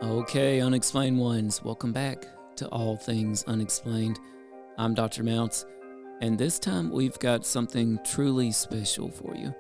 Okay, Unexplained Ones, welcome back to All Things Unexplained. I'm Dr. Mounce, and this time we've got something truly special for you.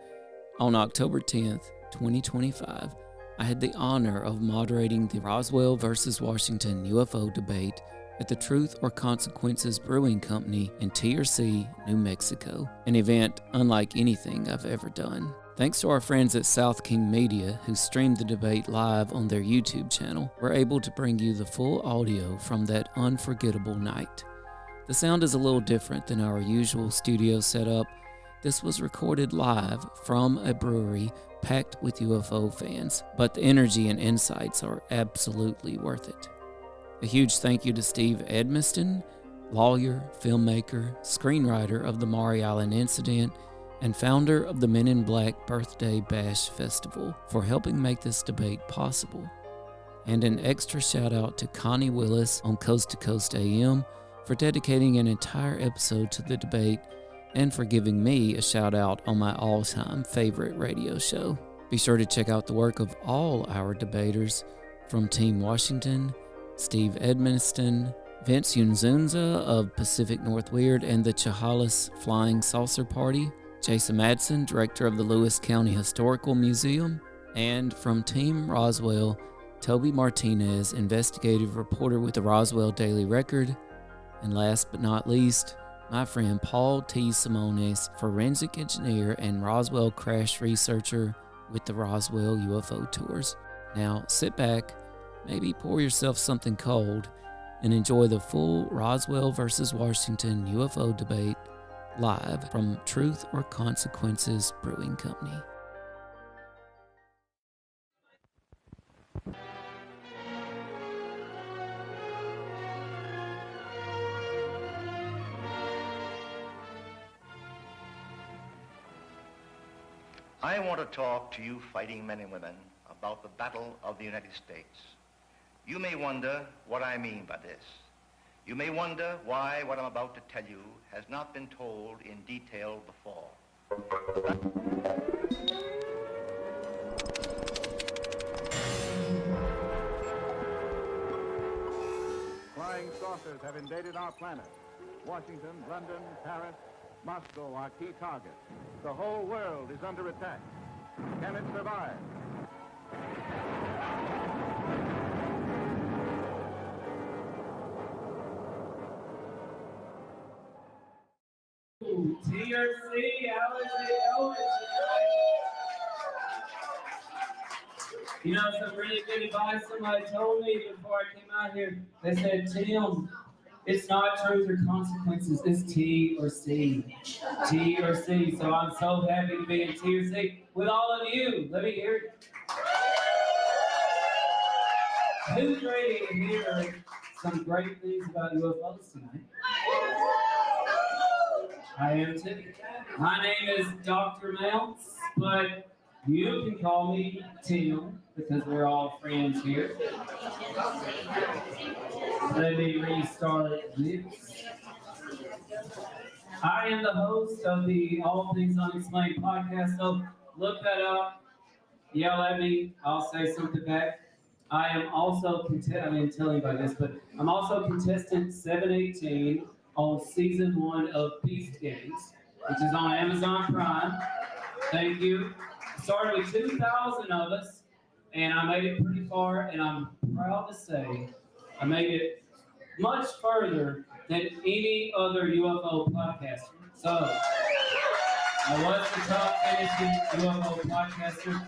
On October 10th, 2025, I had the honor of moderating the Roswell versus Washington UFO debate at the Truth or Consequences Brewing Company in TorC, New Mexico, an event unlike anything I've ever done. Thanks to our friends at South King Media, who streamed the debate live on their YouTube channel, we're able to bring you the full audio from that unforgettable night. The sound is a little different than our usual studio setup. This was recorded live from a brewery packed with UFO fans, but the energy and insights are absolutely worth it. A huge thank you to Steve Edmiston, lawyer, filmmaker, screenwriter of the Maury Island incident, and founder of the Men in Black Birthday Bash Festival, for helping make this debate possible. And an extra shout out to Connie Willis on Coast to Coast AM for dedicating an entire episode to the debate and for giving me a shout out on my all-time favorite radio show. Be sure to check out the work of all our debaters from Team Washington, Steve Edmiston, Vince Yunzunza of Pacific North Weird and the Chehalis Flying Saucer Party, Jason Madsen, director of the Lewis County Historical Museum, and from Team Roswell, Toby Martinez, investigative reporter with the Roswell Daily Record, and last but not least, my friend Paul T. Simones, forensic engineer and Roswell crash researcher with the Roswell UFO tours. Now sit back, maybe pour yourself something cold, and enjoy the full Roswell versus Washington UFO debate live from Truth or Consequences Brewing Company. I want to talk to you fighting men and women about the Battle of the United States. You may wonder what I mean by this. You may wonder why what I'm about to tell you has not been told in detail before. Flying saucers have invaded our planet. Washington, London, Paris, Moscow are key targets. The whole world is under attack. Can it survive? TorC, Alex. You know, some really good advice somebody told me before I came out here. They said, Tim, it's not truth or consequences, it's TorC. TorC. So I'm so happy to be in TorC with all of you. Let me hear it. Who's ready to hear some great things about UFOs tonight? I am too. My name is Dr. Mounce, but you can call me Tim because we're all friends here. Let me restart this. I am the host of the All Things Unexplained podcast, so look that up, yell at me, I'll say something back. I am also, I didn't tell you about this, but I'm also contestant 718 on season 1 of Beast Games, which is on Amazon Prime. Thank you. Started with 2,000 of us, and I made it pretty far, and I'm proud to say I made it much further than any other UFO podcaster. So, I was the top finishing UFO podcaster.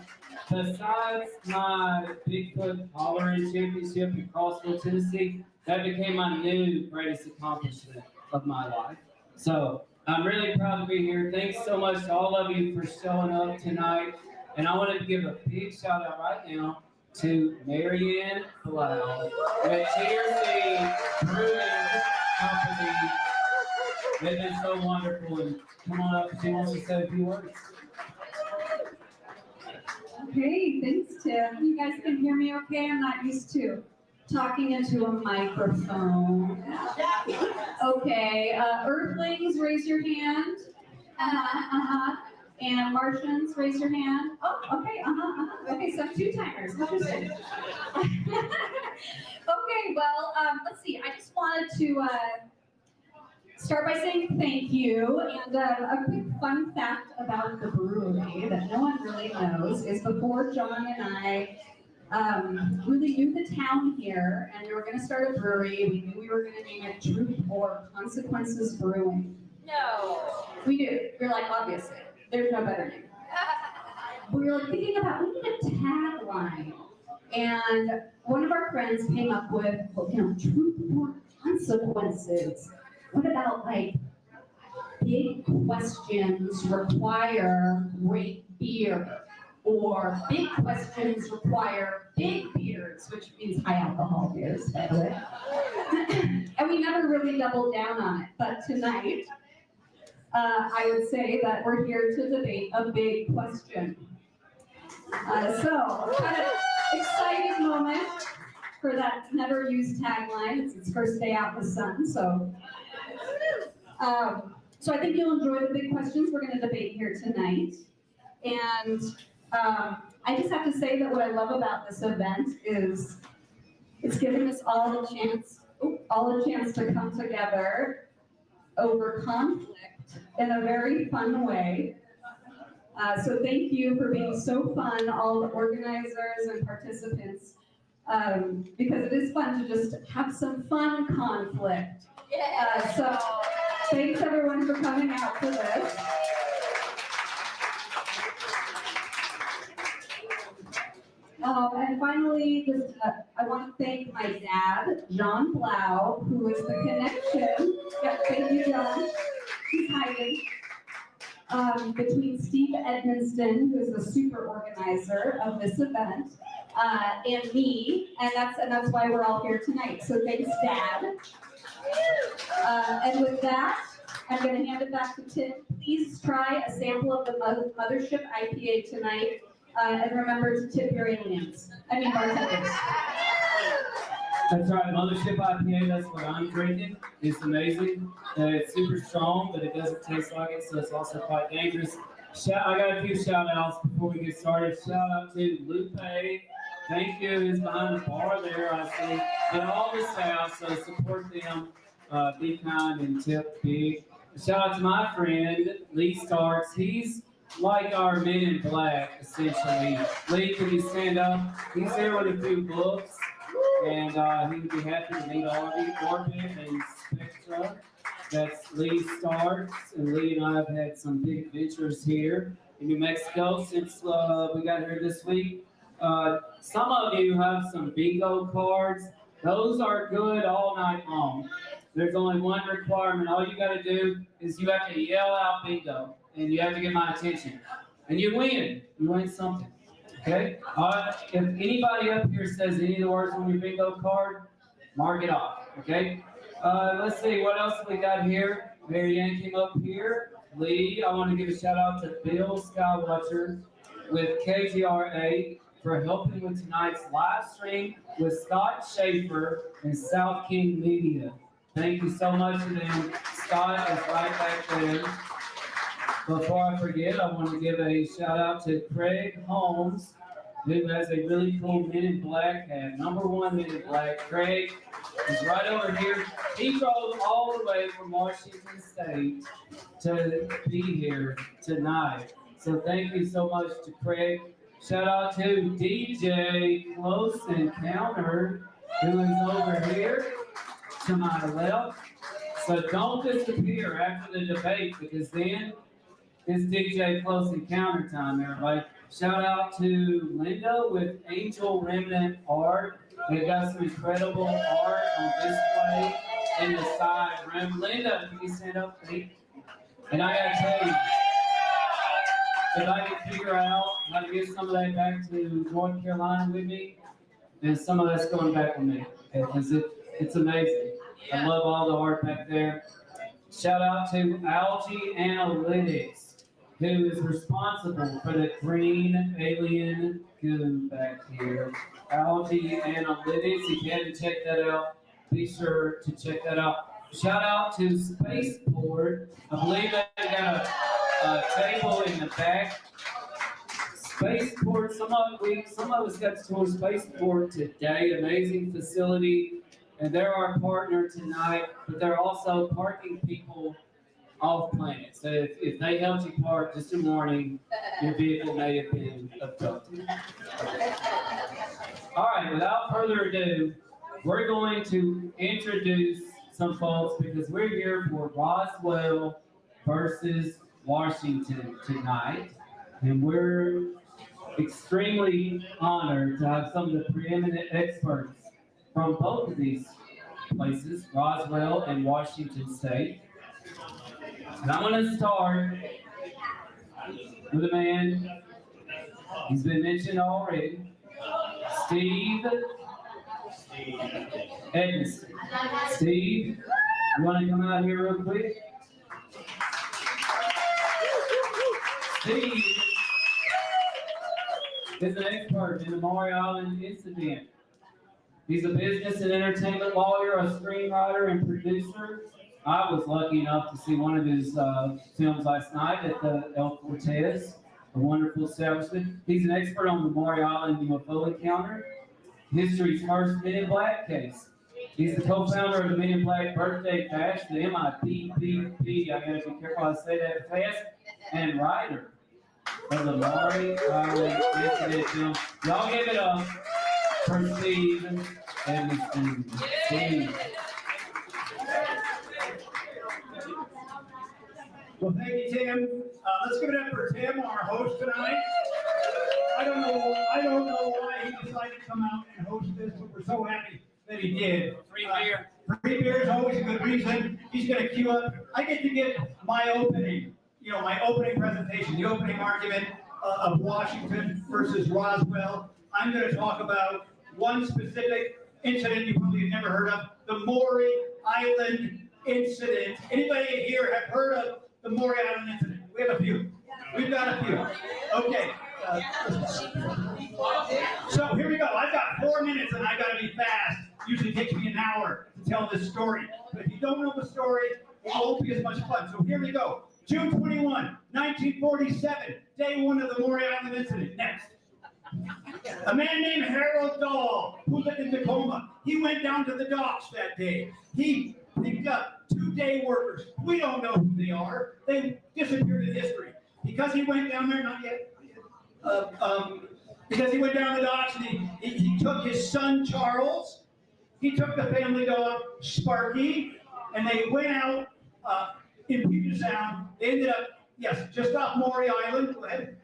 Besides my Bigfoot hollering championship in Crossville, Tennessee, that became my new greatest accomplishment of my life. So I'm really proud to be here. Thanks so much to all of you for showing up tonight. And I wanted to give a big shout out right now to Marianne Blau with TorC Brewing Company. They've been so wonderful. And come on up if you want to say a few words. Okay, thanks, Tim. You guys can hear me okay? I'm not used to talking into a microphone. Okay, Earthlings, raise your hand. And Martians, raise your hand. Oh, okay, Okay, so 2 timers. Interesting. Okay, well, let's see. I just wanted to start by saying thank you. And a quick fun fact about the brewery that no one really knows is before John and I really knew the town here, and we were going to start a brewery. We knew we were going to name it Truth or Consequences Brewing. No. We knew. We were like, obviously, there's no better name. We were thinking about, we need a tagline. And one of our friends came up with, Truth or Consequences. What about, like, big questions require great beer? Or big questions require big beers, which means high alcohol beers, by the way. And we never really doubled down on it. But tonight, I would say that we're here to debate a big question. So, kind of exciting moment for that never used tagline. It's its first day out in the sun, so. So I think you'll enjoy the big questions we're going to debate here tonight. And I just have to say that what I love about this event is it's giving us all a chance to come together over conflict in a very fun way. So thank you for being so fun, all the organizers and participants, because it is fun to just have some fun conflict. So thanks everyone for coming out for this. And finally, just I want to thank my dad, John Blau, who is the connection. Yep, thank you, John. He's hiding. Between Steve Edmonston, who is the super organizer of this event, and me, and that's why we're all here tonight. So thanks, Dad. And with that, I'm going to hand it back to Tim. Please try a sample of the Mothership IPA tonight, and remember to tip your aliens. Bartenders. That's right, Mothership IPA, that's what I'm drinking. It's amazing. It's super strong, but it doesn't taste like it, so it's also quite dangerous. I got a few shout outs before we get started. Shout out to Lupe. Thank you. He's behind the bar there, I see. And all the staff, so support them. Be kind and tip big. Shout out to my friend, Lee Starks. He's like our Men in Black, essentially. Lee, can you stand up? He's there with a few books. And he would be happy to meet all of you. Orbit and Spectra. That's Lee Starks. And Lee and I have had some big adventures here in New Mexico since we got here this week. Some of you have some bingo cards. Those are good all night long. There's only one requirement. All you got to do is you have to yell out bingo. And you have to get my attention. And you win. You win something. Okay? If anybody up here says any of the words on your bingo card, mark it off. Okay? Let's see, what else we got here? Mary Ann came up here. Lee, I want to give a shout out to Bill Skywatcher with KGRA for helping with tonight's live stream with Scott Schaefer and South King Media. Thank you so much to them. Scott is right back there. Before I forget, I want to give a shout out to Craig Holmes, who has a really cool Men in Black hat. #1 Men in Black. Craig is right over here. He drove all the way from Washington State to be here tonight. So thank you so much to Craig. Shout out to DJ Close Encounter, who is over here to my left. So don't disappear after the debate, because then it's DJ Close Encounter time, everybody. Shout out to Linda with Angel Remnant Art. They've got some incredible art on display in the side room. Linda, can you stand up, please? And I gotta tell you, if I can figure out how to get some of that back to North Carolina with me, then some of that's going back with me, because it's amazing. I love all the art back there. Shout out to Algae Analytics, who is responsible for the green alien goo back here. Algae Analytics, if you haven't checked that out, be sure to check that out. Shout out to Spaceport. I believe they got a table in the back. Spaceport, some of us got to tour Spaceport today, amazing facility, and they're our partner tonight, but they're also parking people off planet. So if they helped you park just a morning, your vehicle may have been abducted. All right, without further ado, we're going to introduce some folks because we're here for Roswell versus Washington tonight, and we're extremely honored to have some of the preeminent experts from both of these places, Roswell and Washington State. And I'm going to start with a man, he's been mentioned already, Steve Edmiston. Steve, you want to come out here real quick? Steve is an expert in the Maury Island incident. He's a business and entertainment lawyer, a screenwriter, and producer. I was lucky enough to see one of his films last night at the El Cortez, a wonderful establishment. He's an expert on the Maury Island UFO encounter, history's first Men in Black case. He's the co-founder of the Men in Black Birthday Bash, the MIPPP, I gotta be careful I say that fast, and writer of the Maury Island incident film. Y'all give it up for Steve Edmiston. Steve. Well, thank you, Tim. Let's give it up for Tim, our host tonight. I don't know why he decided to come out and host this, but we're so happy that he did. Free beer. Free beer is always a good reason. He's going to queue up. I get to get my opening, my opening presentation, the opening argument of Washington versus Roswell. I'm going to talk about one specific incident you probably have never heard of, the Maury Island incident. Anybody here have heard of the Maury Island incident? We have a few. We've got a few. Okay. So here we go. I've got 4 minutes and I've got to be fast. Usually takes me an hour to tell this story. But if you don't know the story, it won't be as much fun. So here we go. June 21, 1947, day one of the Maury Island incident. Next. A man named Harold Dahl, who lived in Tacoma, he went down to the docks that day. He picked up 2 day workers. We don't know who they are. They disappeared in history. Because he went down there, not yet. Because he went down the docks and he took his son Charles, he took the family dog Sparky, and they went out in Puget Sound. They ended up, just off Maury Island. Go ahead.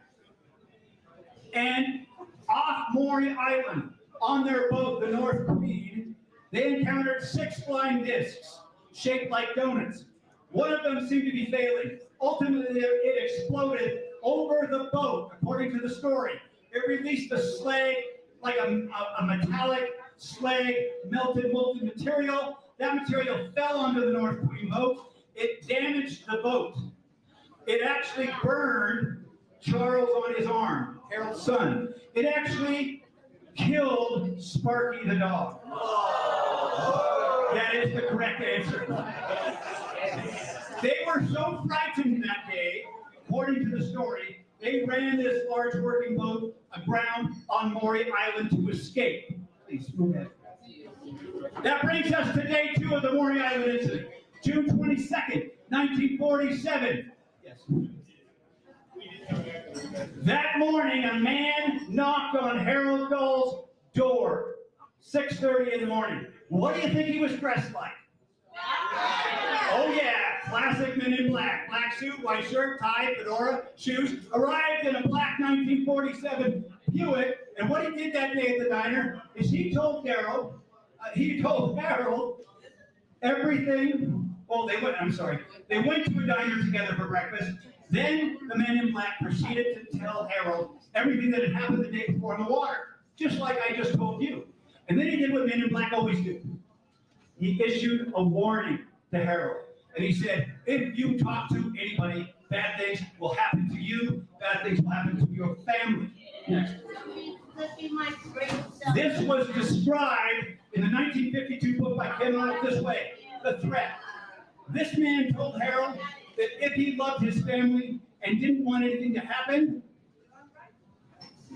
And off Maury Island, on their boat, the North Queen, they encountered 6 flying discs shaped like donuts. One of them seemed to be failing. Ultimately, it exploded over the boat, according to the story. It released a slag, like a metallic slag, melted molten material. That material fell onto the North Queen boat. It damaged the boat. It actually burned Charles on his arm, Harold's son. It actually killed Sparky the dog. That is the correct answer. They were so frightened that day, according to the story, they ran this large working boat aground on Maury Island to escape. Please move ahead. That brings us to day 2 of the Maury Island incident, June 22nd, 1947. Yes. That morning, a man knocked on Harold Dahl's door, 6:30 in the morning. What do you think he was dressed like? Oh yeah, classic Men in Black. Black suit, white shirt, tie, fedora, shoes. Arrived in a black 1947 Buick, and what he did that day at the diner is he told Harold everything. Oh, they went to a diner together for breakfast. Then the Men in Black proceeded to tell Harold everything that had happened the day before in the water, just like I just told you. And then he did what Men in Black always do. He issued a warning to Harold. And he said, if you talk to anybody, bad things will happen to you, bad things will happen to your family. Next. This was described in the 1952 book by Ken Arnold this way, The Threat. This man told Harold that if he loved his family, and didn't want anything to happen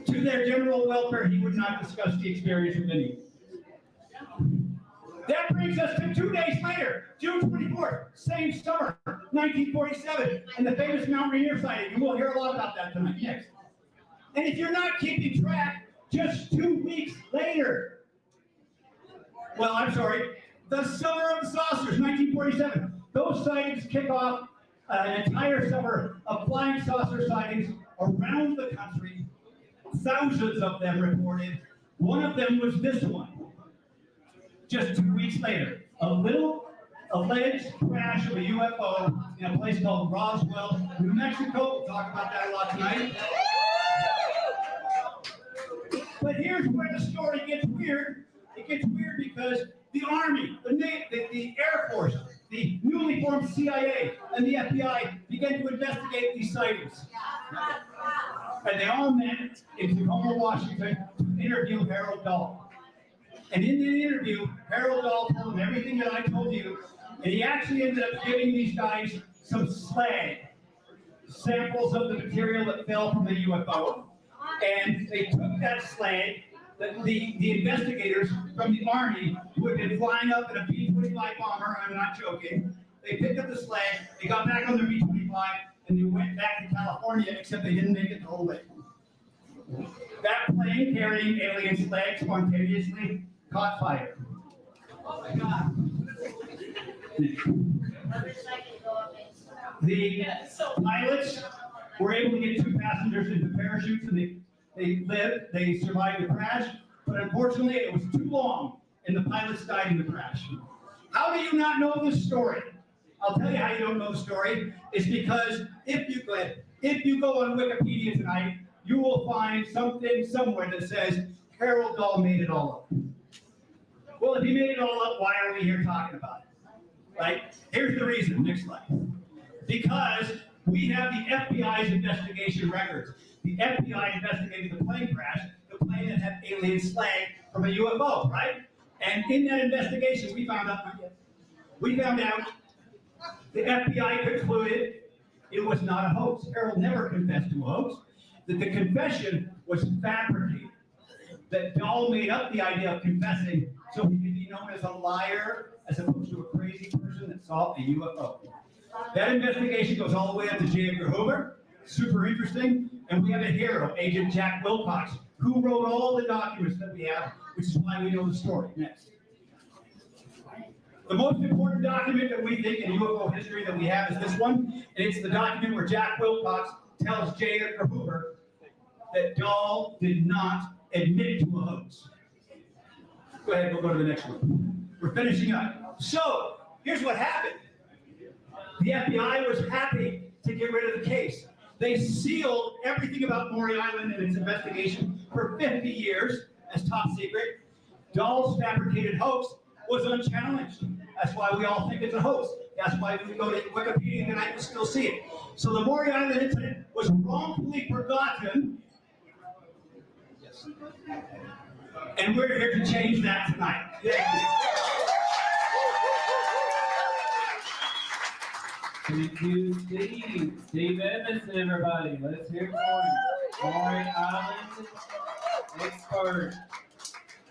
to their general welfare, he would not discuss the experience with anyone. That brings us to 2 days later, June 24th, same summer, 1947, and the famous Mount Rainier sighting. And we'll hear a lot about that tonight. Next. And if you're not keeping track, just 2 weeks later, well, I'm sorry, the Summer of the Saucers, 1947. Those sightings kick off an entire summer of flying saucer sightings around the country. Thousands of them reported. One of them was this one. Just 2 weeks later, a little alleged crash of a UFO in a place called Roswell, New Mexico. We'll talk about that a lot tonight. But here's where the story gets weird. It gets weird because the Army, the Air Force, the newly formed CIA, and the FBI began to investigate these sightings. And they all met in Tacoma, Washington, to interview Harold Dahl. And in the interview, Harold Dahl told them everything that I told you, and he actually ended up giving these guys some slag, samples of the material that fell from the UFO, and they took that slag, the investigators from the Army who had been flying up in a B-25 bomber, I'm not joking, they picked up the slag, they got back on their B-25, and they went back to California, except they didn't make it the whole way. That plane carrying alien slag spontaneously caught fire. Oh my God. The pilots were able to get 2 passengers into parachutes, and they lived, they survived the crash, but unfortunately it was too long, and the pilots died in the crash. How do you not know this story? I'll tell you how you don't know the story. It's because if you go on Wikipedia tonight, you will find something somewhere that says Harold Dahl made it all up. Well, if he made it all up, why are we here talking about it? Right? Here's the reason. Next slide. Because we have the FBI's investigation records. The FBI investigated the plane crash, the plane that had alien slag from a UFO, right? And in that investigation, we found out the FBI concluded it was not a hoax. Harold never confessed to a hoax. That the confession was fabricated. That Dahl made up the idea of confessing so he could be known as a liar as opposed to a crazy person that saw a UFO. That investigation goes all the way up to J. Edgar Hoover. Super interesting. And we have a hero, Agent Jack Wilcox, who wrote all the documents that we have, which is why we know the story. Next. The most important document that we think in UFO history that we have is this one, and it's the document where Jack Wilcox tells J. Edgar Hoover that Dahl did not admit to a hoax. Go ahead, we'll go to the next one. We're finishing up. So, here's what happened. The FBI was happy to get rid of the case. They sealed everything about Maury Island and its investigation for 50 years as top secret. Dahl's fabricated hoax was unchallenged. That's why we all think it's a hoax. That's why we go to Wikipedia tonight and still see it. So the Maury Island incident was wrongfully forgotten. Yes. And we're here to change that tonight. Thank you, Steve. Steve Edmondson, everybody. Let's hear it for him. Maury Island expert.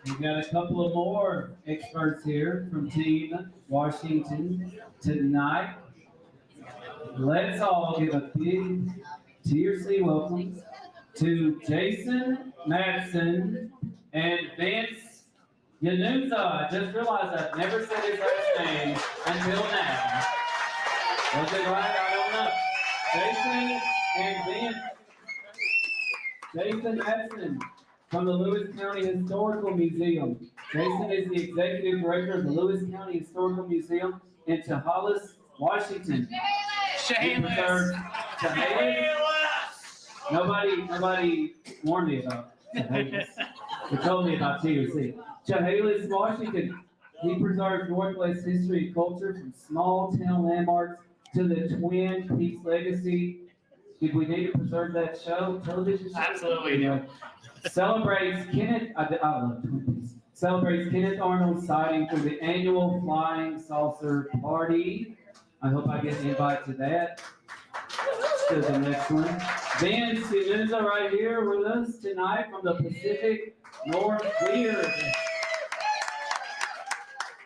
We've got a couple of more experts here from Team Washington tonight. Let's all give a big TorC welcome to Jason Madsen and Vince Yanuza. I just realized I've never said his last name until now. Was it right? I don't know. Jason and Vince. Jason Madsen from the Lewis County Historical Museum. Jason is the executive director of the Lewis County Historical Museum in Chehalis, Washington. Chehalis. Nobody warned me about Chehalis. They told me about TorC. Chehalis, Washington. He preserves Northwest history and culture from small town landmarks to the Twin Peaks legacy. Did we need to preserve that show? Television show? Absolutely. Celebrates Kenneth Arnold's sighting through the annual Flying Saucer Party. I hope I get an invite to that. to the next one. Vince Menza right here with us tonight from the Pacific Northwest.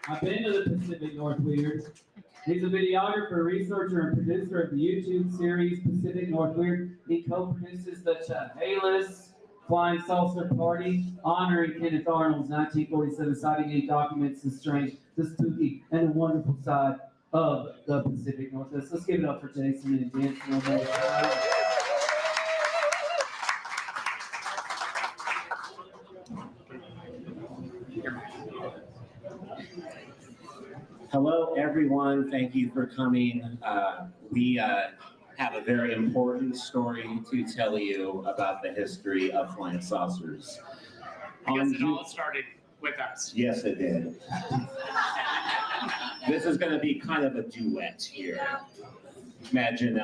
I've been to the Pacific Northwest. He's a videographer, researcher, and producer of the YouTube series Pacific Northwest. He co-produces the Chehalis Flying Saucer Party, honoring Kenneth Arnold's 1947 sighting. He documents the strange, the spooky, and the wonderful side of the Pacific Northwest. Let's give it up for Jason and Vince. Hello, everyone. Thank you for coming. We have a very important story to tell you about the history of flying saucers. Because it all started with us. Yes, it did. This is going to be kind of a duet here. Imagine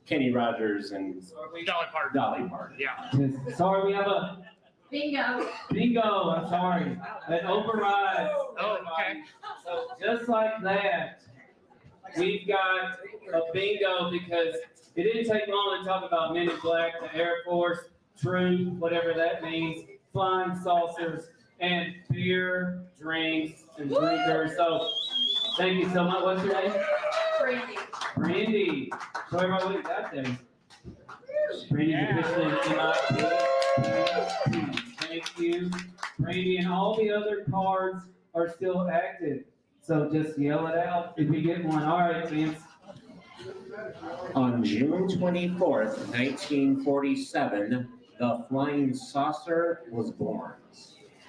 Kenny Rogers and Dolly Parton. Yeah. Sorry, we have a bingo. I'm sorry. An override. Oh, okay. So just like that, we've got a bingo because it didn't take long to talk about Men in Black, the Air Force, truth, whatever that means, flying saucers, and beer, drinks, and drinkers. So thank you so much. What's your name? Brandy. Show everybody what you got there. Brandy's officially in MIP. Thank you. Brandy, and all the other cards are still active. So just yell it out if you get one. All right, Vince. On June 24th, 1947, the flying saucer was born.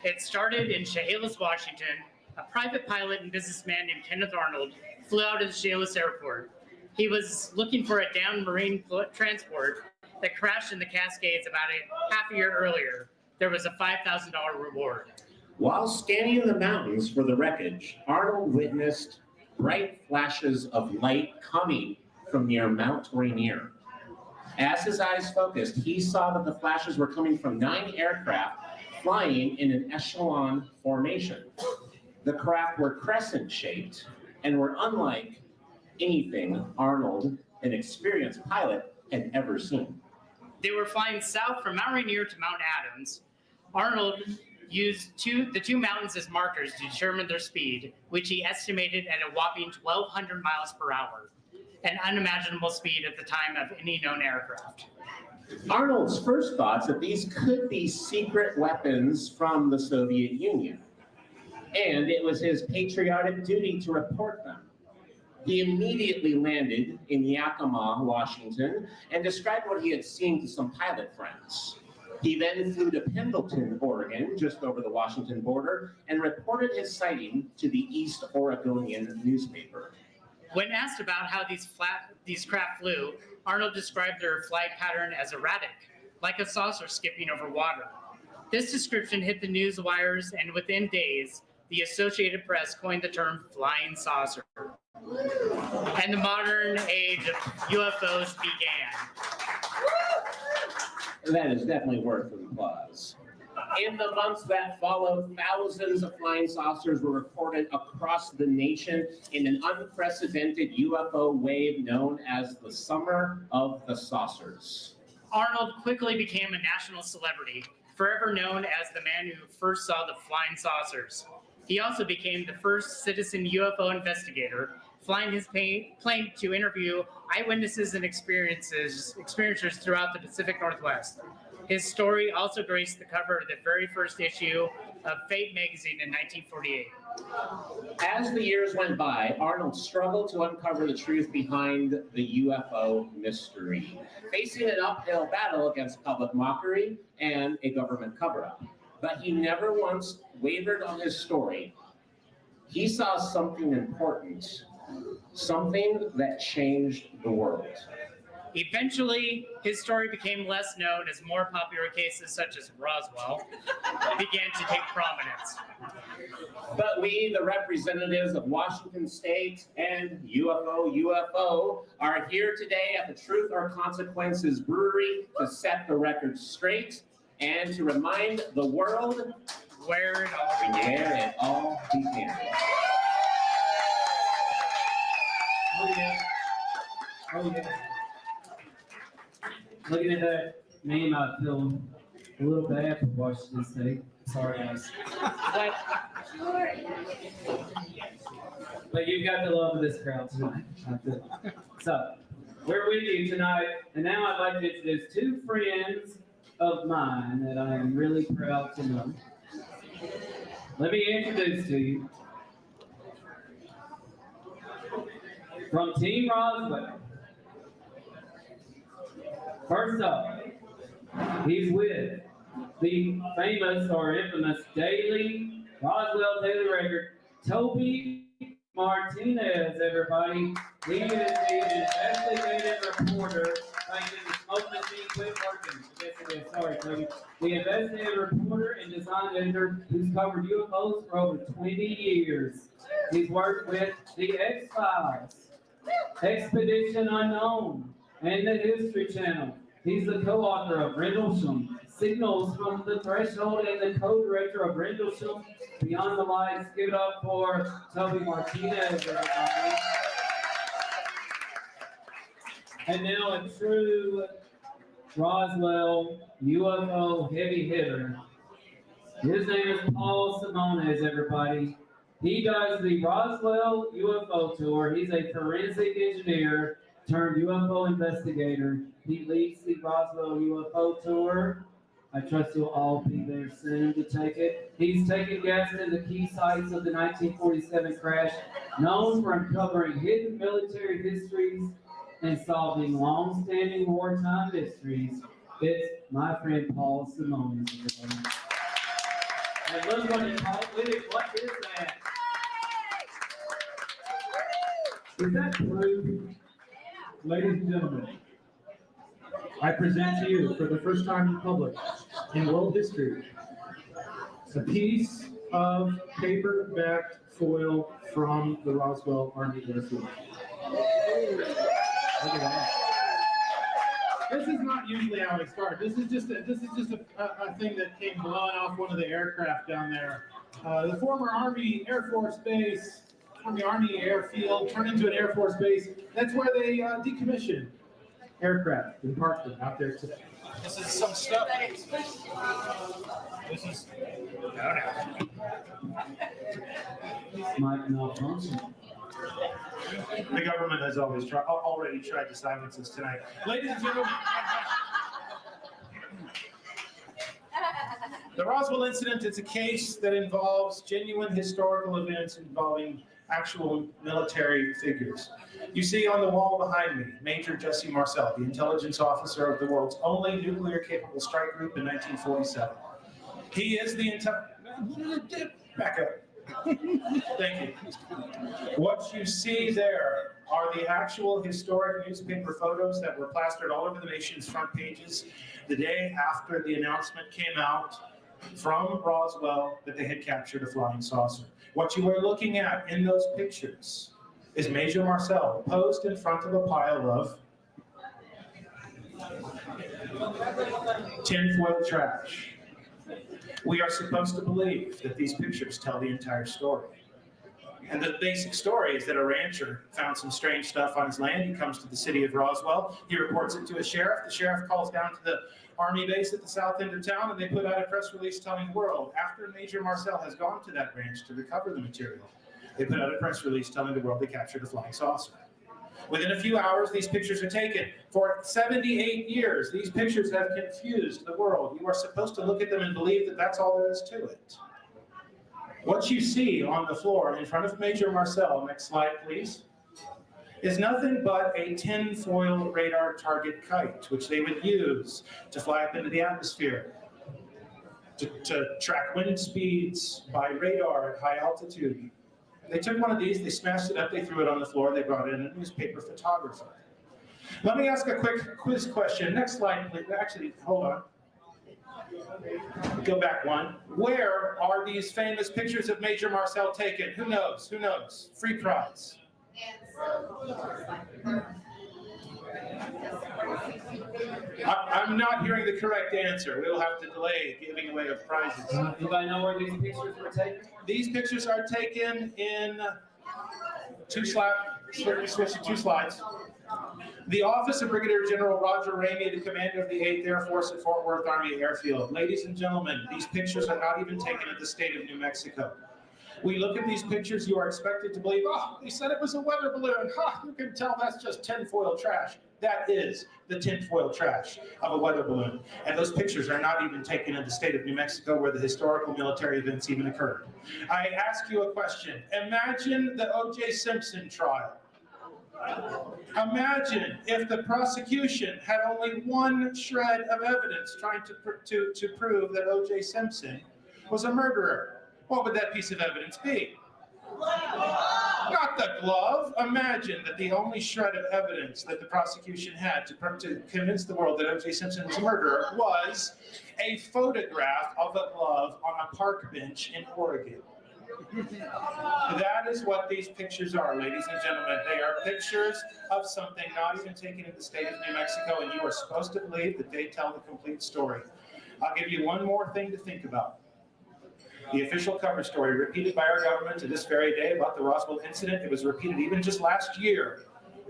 It started in Chehalis, Washington. A private pilot and businessman named Kenneth Arnold flew out of the Chehalis airport. He was looking for a downed marine transport that crashed in the Cascades about half a year earlier. There was a $5,000 reward. While scanning the mountains for the wreckage, Arnold witnessed bright flashes of light coming from near Mount Rainier. As his eyes focused, he saw that the flashes were coming from 9 aircraft flying in an echelon formation. The craft were crescent-shaped and were unlike anything Arnold, an experienced pilot, had ever seen. They were flying south from Mount Rainier to Mount Adams. Arnold used the two mountains as markers to determine their speed, which he estimated at a whopping 1,200 miles per hour, an unimaginable speed at the time of any known aircraft. Arnold's first thoughts that these could be secret weapons from the Soviet Union, and it was his patriotic duty to report them. He immediately landed in Yakima, Washington, and described what he had seen to some pilot friends. He then flew to Pendleton, Oregon, just over the Washington border, and reported his sighting to the East Oregonian newspaper. When asked about how these craft flew, Arnold described their flight pattern as erratic, like a saucer skipping over water. This description hit the news wires, and within days, the Associated Press coined the term flying saucer. And the modern age of UFOs began. That is definitely worth an applause. In the months that followed, thousands of flying saucers were reported across the nation in an unprecedented UFO wave known as the Summer of the Saucers. Arnold quickly became a national celebrity, forever known as the man who first saw the flying saucers. He also became the first citizen UFO investigator, flying his plane to interview eyewitnesses and experiencers throughout the Pacific Northwest. His story also graced the cover of the very first issue of Fate magazine in 1948. As the years went by, Arnold struggled to uncover the truth behind the UFO mystery, facing an uphill battle against public mockery and a government cover-up. But he never once wavered on his story. He saw something important, something that changed the world. Eventually, his story became less known as more popular cases such as Roswell began to take prominence. But we, the representatives of Washington State and UFO, are here today at the Truth or Consequences Brewery to set the record straight and to remind the world where it all began. Oh, yeah. looking at that meme, I feel a little bad for Washington State. Sorry, guys. But you've got the love of this crowd tonight. So, we're with you tonight, and now I'd like to introduce two friends of mine that I am really proud to know. Let me introduce to you, from Team Roswell. First up, he's with the famous or infamous Roswell Daily Record, Toby Martinez, everybody. He is the investigative reporter. Thank you, the smoke machine quit working. Yes, it is. Sorry, Toby. The investigative reporter and design editor who's covered UFOs for over 20 years. He's worked with the X-Files, Expedition Unknown, and the History Channel. He's the co-author of Rendlesham, Signals from the Threshold, and the co-director of Rendlesham, Beyond the Lights. Give it up for Toby Martinez, everybody. And now a true Roswell UFO heavy hitter. His name is Paul Simones, everybody. He does the Roswell UFO tour. He's a forensic engineer turned UFO investigator. He leads the Roswell UFO tour. I trust you'll all be there soon to take it. He's taken guests to the key sites of the 1947 crash, known for uncovering hidden military histories and solving long-standing wartime mysteries. It's my friend Paul Simones, everybody. And look what he called with it. What is that? Is that proof? Ladies and gentlemen, I present to you for the first time in public in world history a piece of paper-backed foil from the Roswell Army Airfield. Look at that. This is not usually how we start. This is just a thing that came blowing off one of the aircraft down there. The former Army Air Force Base, from the Army Airfield, turned into an Air Force Base. That's where they decommissioned aircraft and parked them out there today. This is some stuff. This is Might malfunction. the government has already tried to silence us tonight. Ladies and gentlemen, the Roswell incident is a case that involves genuine historical events involving actual military figures. You see on the wall behind me, Major Jesse Marcel, the intelligence officer of the world's only nuclear-capable strike group in 1947. He is the back up. Thank you. What you see there are the actual historic newspaper photos that were plastered all over the nation's front pages the day after the announcement came out from Roswell that they had captured a flying saucer. What you are looking at in those pictures is Major Marcel posed in front of a pile of tinfoil trash. We are supposed to believe that these pictures tell the entire story. And the basic story is that a rancher found some strange stuff on his land. He comes to the city of Roswell. He reports it to a sheriff. The sheriff calls down to the army base at the south end of town, and they put out a press release telling the world, after Major Marcel has gone to that ranch to recover the material, they put out a press release telling the world they captured a flying saucer. Within a few hours, these pictures are taken. For 78 years, these pictures have confused the world. You are supposed to look at them and believe that that's all there is to it. What you see on the floor in front of Major Marcel, next slide please, is nothing but a tinfoil radar target kite, which they would use to fly up into the atmosphere, to track wind speeds by radar at high altitude. They took one of these, they smashed it up, they threw it on the floor, they brought in a newspaper photographer. Let me ask a quick quiz question. Next slide, please. Actually, hold on. Go back one. Where are these famous pictures of Major Marcel taken? Who knows? Who knows? Free prize. I'm not hearing the correct answer. We'll have to delay giving away of prizes. Anybody know where these pictures were taken? These pictures are taken in two slides. The Office of Brigadier General Roger Ramey, the commander of the 8th Air Force at Fort Worth Army Airfield. Ladies and gentlemen, these pictures are not even taken in the state of New Mexico. We look at these pictures, you are expected to believe, oh, he said it was a weather balloon. Ha, you can tell that's just tinfoil trash. That is the tinfoil trash of a weather balloon. And those pictures are not even taken in the state of New Mexico where the historical military events even occurred. I ask you a question. Imagine the O.J. Simpson trial. Imagine if the prosecution had only one shred of evidence trying to prove that O.J. Simpson was a murderer. What would that piece of evidence be? Not the glove. Imagine that the only shred of evidence that the prosecution had to convince the world that O.J. Simpson was a murderer was a photograph of a glove on a park bench in Oregon. That is what these pictures are, ladies and gentlemen. They are pictures of something not even taken in the state of New Mexico, and you are supposed to believe that they tell the complete story. I'll give you one more thing to think about. The official cover story repeated by our government to this very day about the Roswell incident, it was repeated even just last year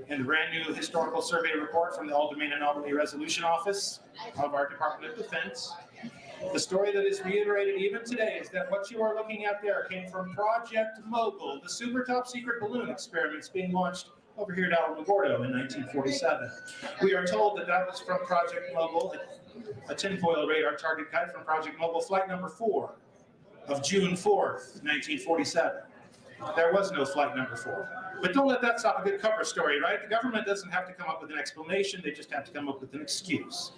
in the brand new historical survey report from the All Domain Anomaly Resolution Office of our Department of Defense. The story that is reiterated even today is that what you are looking at there came from Project Mogul, the super top secret balloon experiments being launched over here at Alamogordo in 1947. We are told that that was from Project Mogul, a tinfoil radar target kite from Project Mogul, flight number 4 of June 4th, 1947. There was no flight number 4. But don't let that stop a good cover story, right? The government doesn't have to come up with an explanation, they just have to come up with an excuse.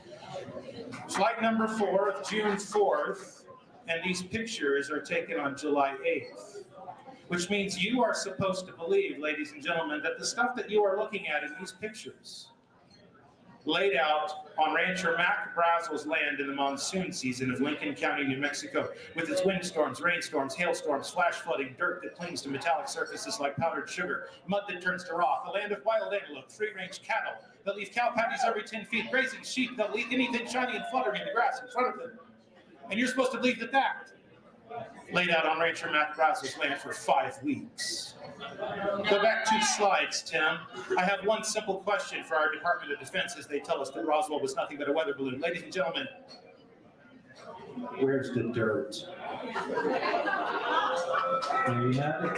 Flight number 4 of June 4th, and these pictures are taken on July 8th, which means you are supposed to believe, ladies and gentlemen, that the stuff that you are looking at in these pictures laid out on Rancher Mac Brazel's land in the monsoon season of Lincoln County, New Mexico, with its windstorms, rainstorms, hailstorms, flash flooding, dirt that clings to metallic surfaces like powdered sugar, mud that turns to rock, a land of wild antelope, free-range cattle that leave cow patties every 10 feet, grazing sheep that leave anything shiny and fluttering in the grass in front of them. And you're supposed to believe that laid out on Rancher Mac Brazel's land for 5 weeks. Go back 2 slides, Tim. I have one simple question for our Department of Defense as they tell us that Roswell was nothing but a weather balloon. Ladies and gentlemen, where's the dirt? There you have it.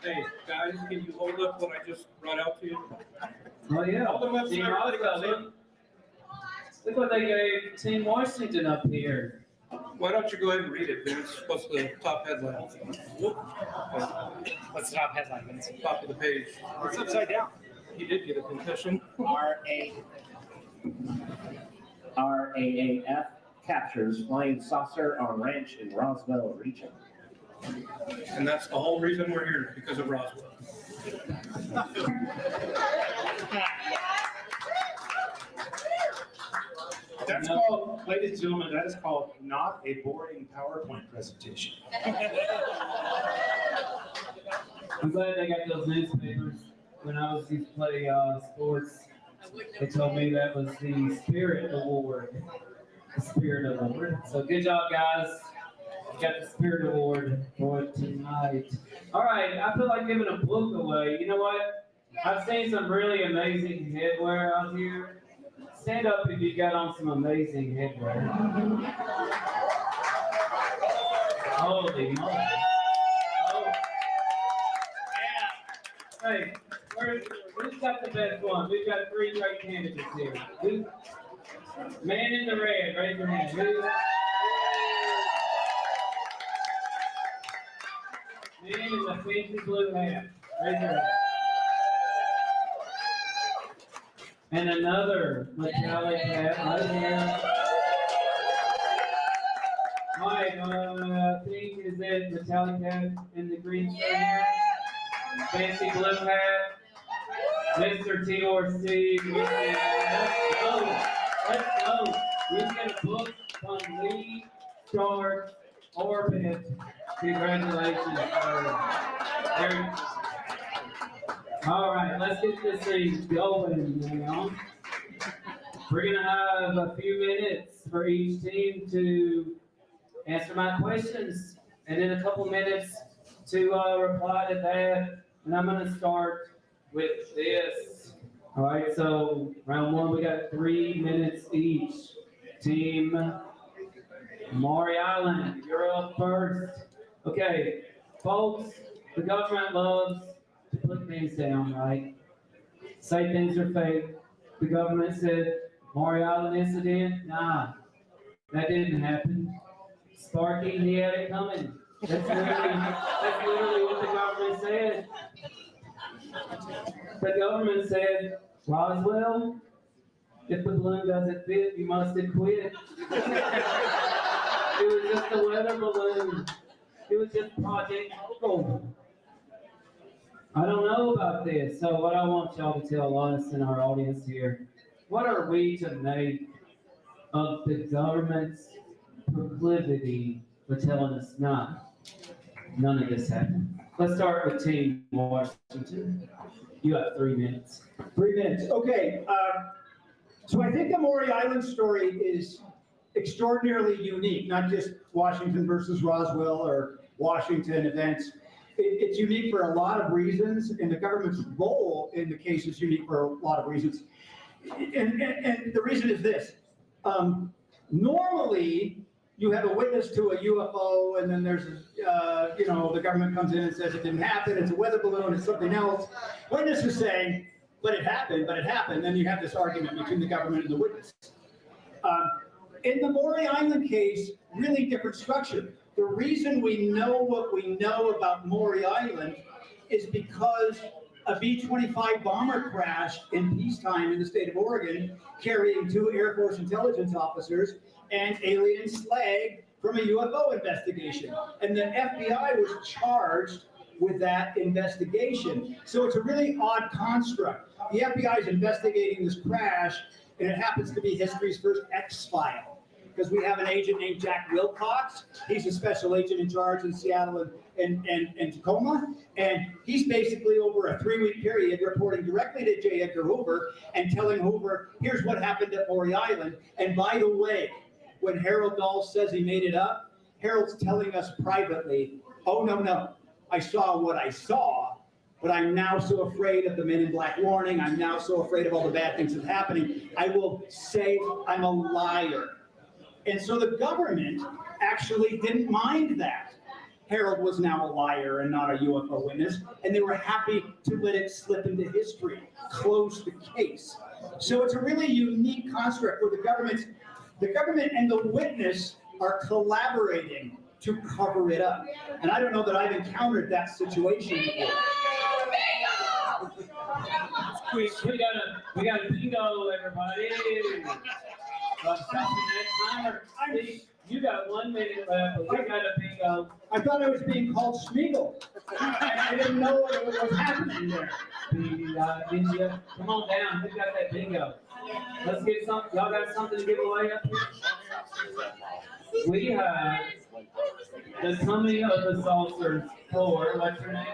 Hey, guys, can you hold up what I just brought out to you? Oh, yeah. Hold them up so everybody can see. Look what they gave Team Washington up here. Why don't you go ahead and read it, Vince? What's the top headline? What's the top headline, Vince? Top of the page. It's upside down. He did get a concussion. RAAF captures flying saucer on ranch in Roswell region. And that's the whole reason we're here, because of Roswell. That's called, ladies and gentlemen, that is called not a boring PowerPoint presentation. I'm glad they got those newspapers. When I used to play sports, they told me that was the Spirit Award. The Spirit Award. So good job, guys. You got the Spirit Award for tonight. All right, I feel like giving a book away. You know what? I've seen some really amazing headwear out here. Stand up if you got on some amazing headwear. Holy moly. Oh. Yeah. Hey, who's got the best one? We've got 3 great candidates here. Man in the red, raise your hand. Man in the fancy blue hat, raise your hand. And another metallic hat right here. All right, pink is it metallic hat in the green shirt? Fancy blue hat. Mr. TorC. Let's go. We get a book from Lee Charles Orbit. Congratulations. All right, let's get this thing going now. We're going to have a few minutes for each team to answer my questions, and then a couple minutes to reply to that, and I'm going to start with this. All right, so round one, we got 3 minutes each. Team Maury Island, you're up first. Okay, folks, the government loves to put things down, right? Say things are fake. The government said, Maury Island incident, nah, that didn't happen. Sparky, he had it coming. That's literally what the government said. The government said, Roswell, if the balloon doesn't fit, you must have quit. It was just a weather balloon. It was just Project Cornwell. I don't know about this, so what I want y'all to tell us and our audience here, what are we to make of the government's proclivity for telling us none of this happened? Let's start with Team Washington. You have 3 minutes. 3 minutes. Okay. So I think the Maury Island story is extraordinarily unique, not just Washington versus Roswell or Washington events. It's unique for a lot of reasons, and the government's role in the case is unique for a lot of reasons. And the reason is this. Normally, you have a witness to a UFO, and then there's, the government comes in and says it didn't happen, it's a weather balloon, it's something else. Witness is saying, but it happened, then you have this argument between the government and the witness. In the Maury Island case, really different structure. The reason we know what we know about Maury Island is because a B-25 bomber crashed in peacetime in the state of Oregon, carrying 2 Air Force intelligence officers and alien slag from a UFO investigation. And the FBI was charged with that investigation. So it's a really odd construct. The FBI is investigating this crash, and it happens to be history's first X-file. Because we have an agent named Jack Wilcox. He's a special agent in charge in Seattle and Tacoma. And he's basically over a 3-week period reporting directly to J. Edgar Hoover and telling Hoover, here's what happened at Maury Island. And by the way, when Harold Dahl says he made it up, Harold's telling us privately, oh, no, I saw what I saw, but I'm now so afraid of the Men in Black warning. I'm now so afraid of all the bad things that's happening. I will say I'm a liar. And so the government actually didn't mind that. Harold was now a liar and not a UFO witness, and they were happy to let it slip into history, close the case. So it's a really unique construct where the government and the witness are collaborating to cover it up. And I don't know that I've encountered that situation before. We got a bingo, everybody. You got 1 minute left, but we got a bingo. I thought I was being called Schmiegel. I didn't know what was happening there. Come on down, who got that bingo? Let's get some, y'all got something to give away up here? We have the coming of the saucers for, what's your name?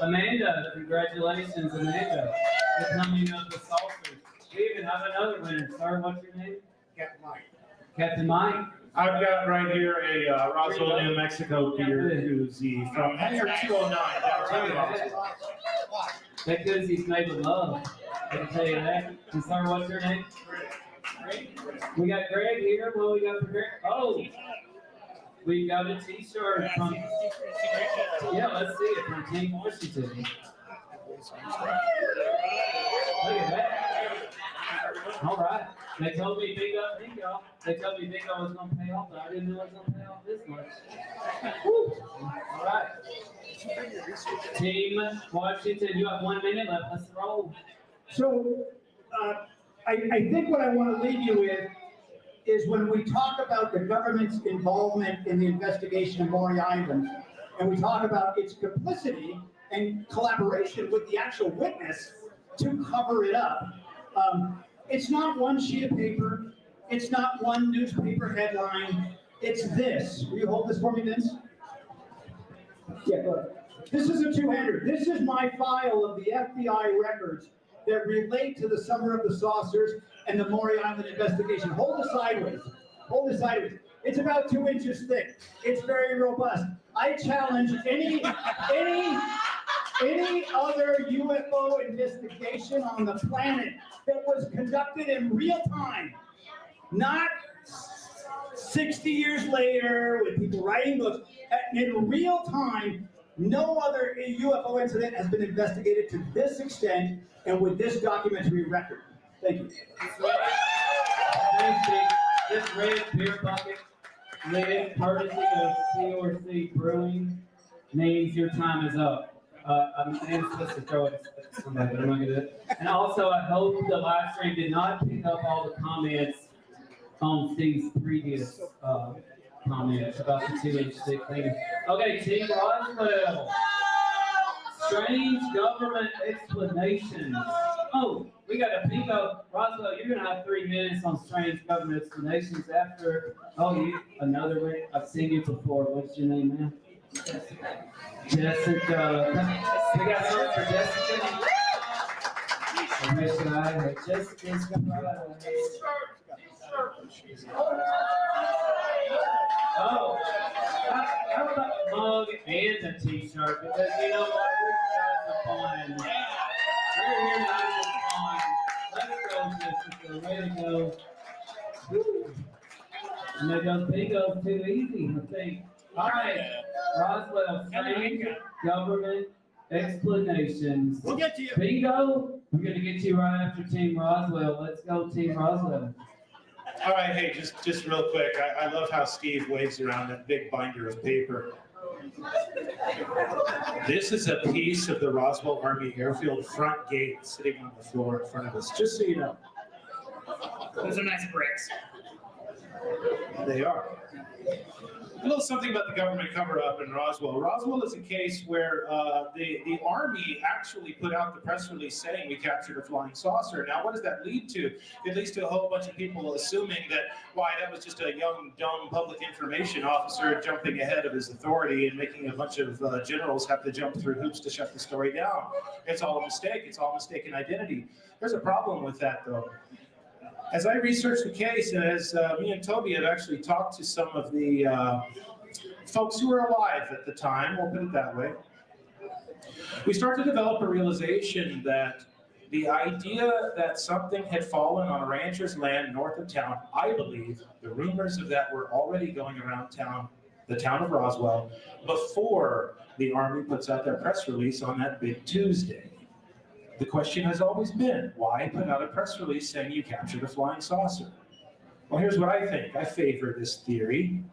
Amanda, congratulations, Amanda. The coming of the saucers. We even have another winner. Sir, what's your name? Captain Mike. Captain Mike. I've got right here a Roswell, New Mexico beer koozie from Hangar 209 downtown Roswell. That koozie's made with love. I can tell you that. And sir, what's your name? We got Greg here. What we got for Greg? Oh, we got a t-shirt from, yeah, let's see it, from Team Washington. Look at that. All right. They told me bingo. They told me bingo was going to pay off, but I didn't know it was going to pay off this much. Woo. All right. Team Washington, you have 1 minute left. Let's roll. So I think what I want to leave you with is when we talk about the government's involvement in the investigation of Maury Island, and we talk about its complicity and collaboration with the actual witness to cover it up. It's not one sheet of paper. It's not one newspaper headline. It's this. Will you hold this for me, Vince? Yeah, go ahead. This is a two-hander. This is my file of the FBI records that relate to the Summer of the Saucers and the Maury Island investigation. Hold it sideways. Hold it sideways. It's about 2 inches thick. It's very robust. I challenge any other UFO investigation on the planet that was conducted in real time, not 60 years later with people writing books. In real time, no other UFO incident has been investigated to this extent and with this documentary record. Thank you. This red beer bucket, lid courtesy of TorC Brewing, means your time is up. I'm supposed to throw it at somebody, but I'm not going to do it. And also, I hope the live stream did not pick up all the comments on Steve's previous comments about the 2-inch thick thing. Okay, Team Roswell. Strange government explanations. Oh, we got a bingo. Roswell, you're going to have 3 minutes on strange government explanations after. Oh, you, another one. I've seen you before. What's your name, man? Jessica. We got something for Jessica. I wish I had Jessica's Oh, how about a mug and a t-shirt? Because you know what, we're guys are fun. We're here to have fun. Let's go, Jessica. Way to go. Woo. And they go bingo's too easy, I think. All right, Roswell, strange government explanations. We'll get to you. Bingo, we're going to get you right after Team Roswell. Let's go, Team Roswell. All right, hey, just real quick. I love how Steve waves around that big binder of paper. This is a piece of the Roswell Army Airfield front gate sitting on the floor in front of us, just so you know. Those are nice bricks. They are. A little something about the government cover-up in Roswell. Roswell is a case where the Army actually put out the press release saying we captured a flying saucer. Now, what does that lead to? It leads to a whole bunch of people assuming that, why, that was just a young, dumb public information officer jumping ahead of his authority and making a bunch of generals have to jump through hoops to shut the story down. It's all a mistake. It's all mistaken identity. There's a problem with that, though. As I researched the case, and as me and Toby have actually talked to some of the folks who were alive at the time, we'll put it that way, we start to develop a realization that the idea that something had fallen on a rancher's land north of town, I believe the rumors of that were already going around town, the town of Roswell, before the Army puts out their press release on that big Tuesday. The question has always been, why put out a press release saying you captured a flying saucer? Well, here's what I think. I favor this theory.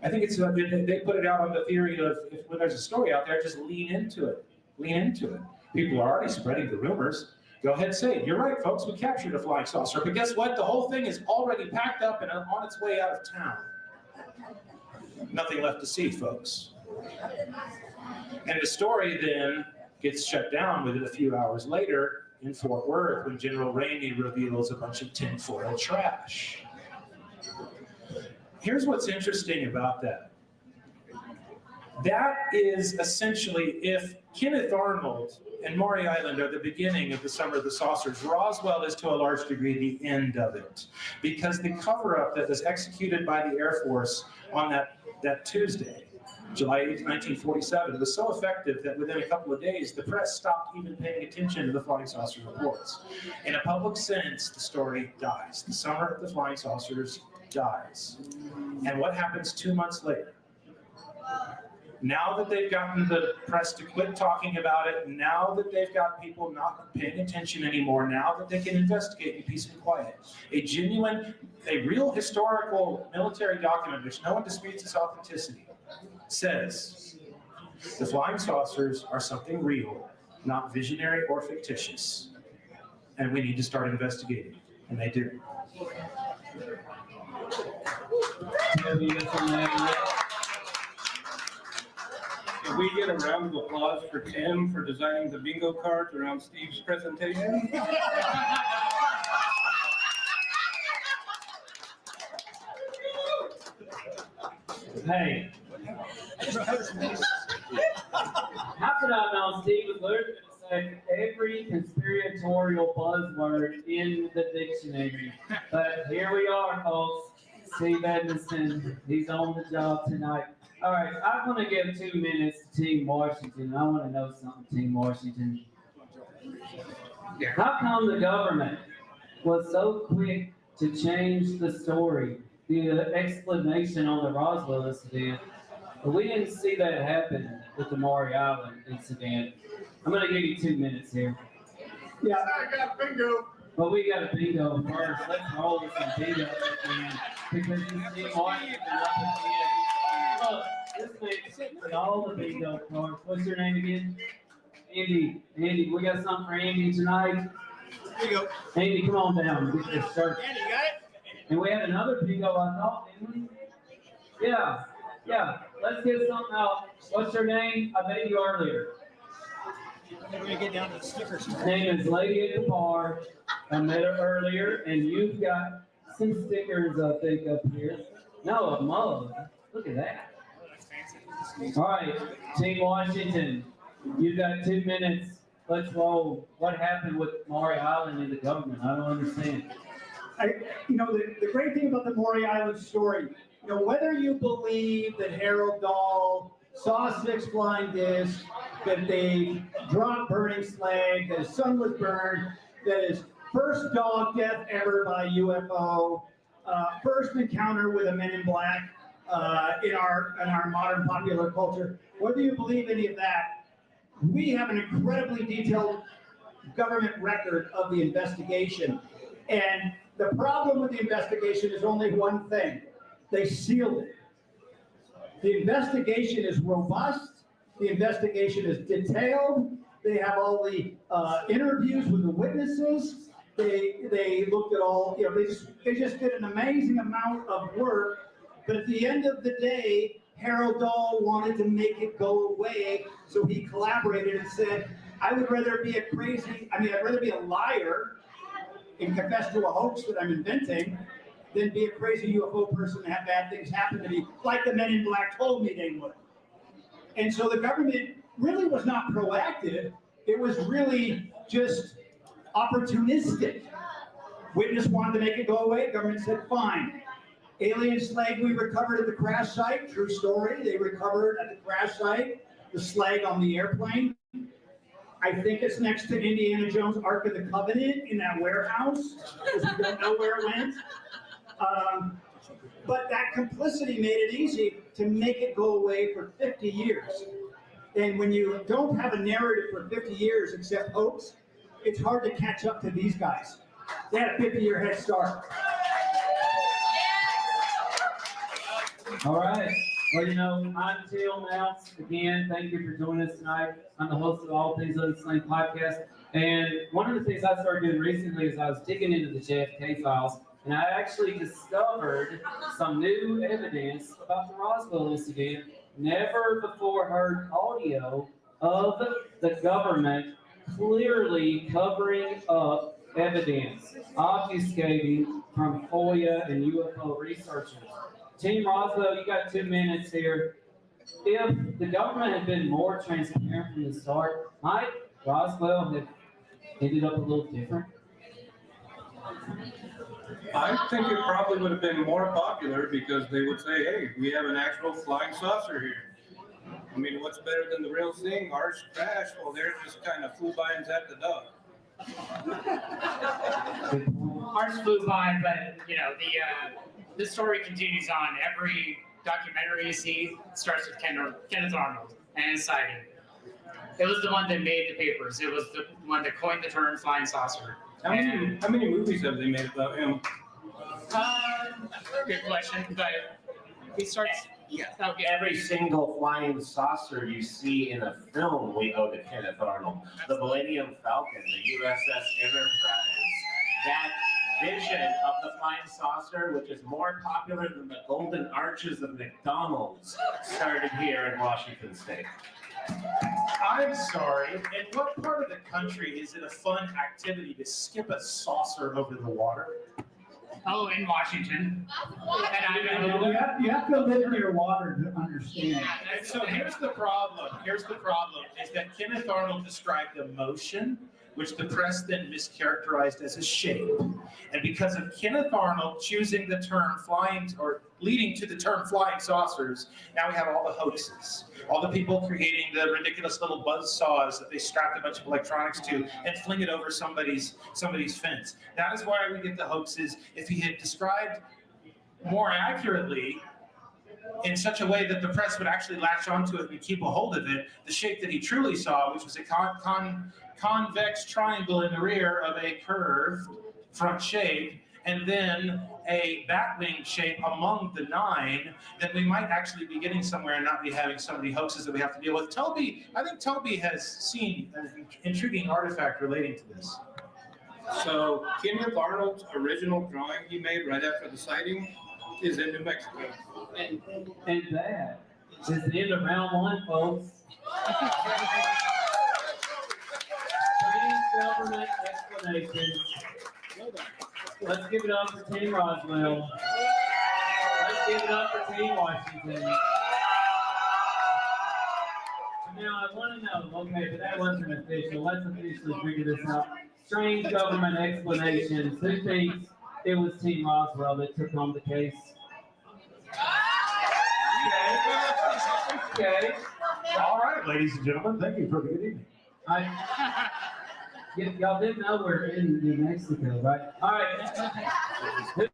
I think it's they put it out on the theory of when there's a story out there, just lean into it. Lean into it. People are already spreading the rumors. Go ahead and say, you're right, folks, we captured a flying saucer. But guess what? The whole thing is already packed up and on its way out of town. Nothing left to see, folks. And the story then gets shut down within a few hours later in Fort Worth when General Rainey reveals a bunch of tinfoil trash. Here's what's interesting about that. That is essentially, if Kenneth Arnold and Maury Island are the beginning of the Summer of the Saucers, Roswell is to a large degree the end of it. Because the cover-up that was executed by the Air Force on that Tuesday, July 8, 1947, was so effective that within a couple of days, the press stopped even paying attention to the flying saucer reports. In a public sense, the story dies. The Summer of the Flying Saucers dies. And what happens 2 months later? Now that they've gotten the press to quit talking about it, now that they've got people not paying attention anymore, now that they can investigate in peace and quiet, a real historical military document, which no one disputes its authenticity, says the flying saucers are something real, not visionary or fictitious, and we need to start investigating, and they do. Can we get a round of applause for Tim for designing the bingo cards around Steve's presentation? Hey. How could I know Steve was literally going to say every conspiratorial buzzword in the dictionary? But here we are, folks. Steve Edmondson. He's on the job tonight. All right, I want to give 2 minutes to Team Washington. I want to know something, Team Washington. How come the government was so quick to change the story, the explanation on the Roswell incident? But we didn't see that happen with the Maury Island incident. I'm going to give you 2 minutes here. Yeah, I got bingo. But we got a bingo first. Let's roll with some bingo at the end. Because you see Washington up at the end. Look, this man's sitting with all the bingo cards. What's your name again? Andy. Andy, we got something for Andy tonight. Here you go. Andy, come on down. Get this shirt. Andy, you got it? And we had another bingo, I thought, didn't we? Yeah. Yeah. Let's get something out. What's your name? I met you earlier. We're going to get down to the stickers. Her name is Lady at the Bar. I met her earlier, and you've got some stickers, I think, up here. No, a mug. Look at that. All right, Team Washington, you've got 2 minutes. Let's roll. What happened with Maury Island and the government? I don't understand. The great thing about the Maury Island story, whether you believe that Harold Dahl saw 6 flying discs, that they dropped burning slag, that his son was burned, that his first dog death ever by UFO, first encounter with a Men in Black in our modern popular culture, whether you believe any of that, we have an incredibly detailed government record of the investigation. And the problem with the investigation is only one thing. They sealed it. The investigation is robust. The investigation is detailed. They have all the interviews with the witnesses. They looked at all, they just did an amazing amount of work. But at the end of the day, Harold Dahl wanted to make it go away, so he collaborated and said, I'd rather be a liar and confess to a hoax that I'm inventing than be a crazy UFO person and have bad things happen to me, like the Men in Black told me they would. And so the government really was not proactive. It was really just opportunistic. Witness wanted to make it go away. Government said, fine. Alien slag we recovered at the crash site. True story. They recovered at the crash site the slag on the airplane. I think it's next to Indiana Jones' Ark of the Covenant in that warehouse, because we don't know where it went. But that complicity made it easy to make it go away for 50 years. And when you don't have a narrative for 50 years except hoax, it's hard to catch up to these guys. They had a 50-year head start. All right. Well, I'm Till Mounce. Again, thank you for joining us tonight. I'm the host of All Things Unexplained podcast. And one of the things I started doing recently is I was digging into the JFK files, and I actually discovered some new evidence about the Roswell incident. Never before heard audio of the government clearly covering up evidence, obfuscating from FOIA and UFO researchers. Team Roswell, you got 2 minutes here. If the government had been more transparent from the start, might Roswell have ended up a little different? I think it probably would have been more popular because they would say, hey, we have an actual flying saucer here. I mean, what's better than the real thing? Ours crashed. Well, theirs just kind of flew by and zapped the dog. Ours flew by, but the story continues on. Every documentary you see starts with Kenneth Arnold and his sighting. It was the one that made the papers. It was the one that coined the term flying saucer. How many movies have they made about him? Good question, but he starts. Yeah. Okay. Every single flying saucer you see in a film, we owe to Kenneth Arnold. The Millennium Falcon, the USS Enterprise, that vision of the flying saucer, which is more popular than the golden arches of McDonald's, started here in Washington State. I'm sorry, in what part of the country is it a fun activity to skip a saucer over the water? Oh, in Washington. You have to live near water to understand. And so here's the problem, is that Kenneth Arnold described emotion, which the press then mischaracterized as a shape. And because of Kenneth Arnold choosing the term flying, or leading to the term flying saucers, now we have all the hoaxes. All the people creating the ridiculous little buzz saws that they strapped a bunch of electronics to and fling it over somebody's fence. That is why we get the hoaxes. If he had described more accurately, in such a way that the press would actually latch onto it and keep a hold of it, the shape that he truly saw, which was a convex triangle in the rear of a curved front shape, and then a bat-wing shape among the 9, then we might actually be getting somewhere and not be having so many hoaxes that we have to deal with. I think Toby has seen an intriguing artifact relating to this. So Kenneth Arnold's original drawing he made right after the sighting is in New Mexico. And that is the end of round 1, folks. Strange government explanations. Let's give it up for Team Roswell. Let's give it up for Team Washington. Now I want to know, okay, but that wasn't official. Let's officially figure this out. Strange government explanations. Who thinks it was Team Roswell that took on the case? Okay. All right, ladies and gentlemen, thank you for the good evening. Y'all didn't know we're in New Mexico, right? All right. Who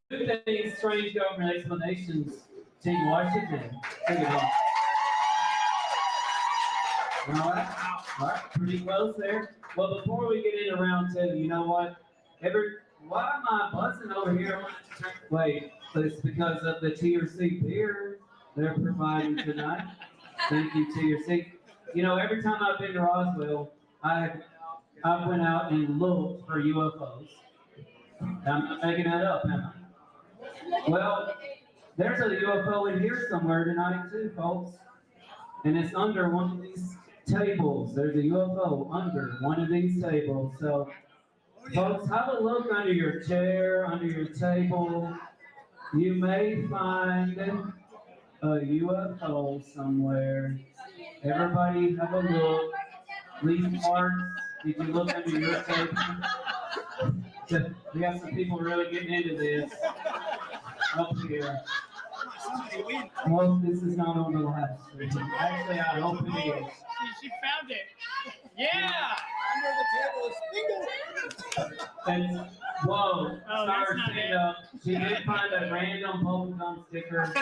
thinks strange government explanations? Team Washington. Take it on. All right, pretty close there. Well, before we get into round 2, you know what? Why am I buzzing over here? Wait, it's because of the TorC beer they're providing tonight. Thank you, TorC. You know, every time I've been to Roswell, I went out and looked for UFOs. I'm not making that up, am I? Well, there's a UFO in here somewhere tonight too, folks. And it's under one of these tables. There's a UFO under one of these tables. So, folks, have a look under your chair, under your table. You may find a UFO somewhere. Everybody have a look. Leave marks. Did you look under your table? We have some people really getting into this up here. Well, this is not on the live stream. Actually, I hope it is. She found it. Yeah. And, whoa, Oh, sorry, that's not stand it. up. She did find a random polka sticker.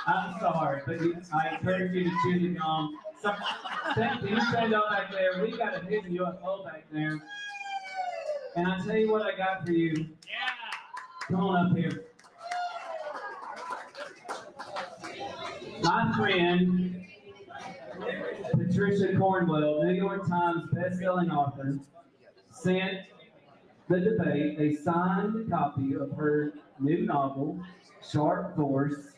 I'm sorry, but I encourage you to chew the gum. So, you stand up back there. We got a big UFO back there. And I tell you what I got for you. Yeah. Come on up here. My friend, Patricia Cornwell, New York Times bestselling author, sent the debate a signed copy of her new novel, Sharp Force.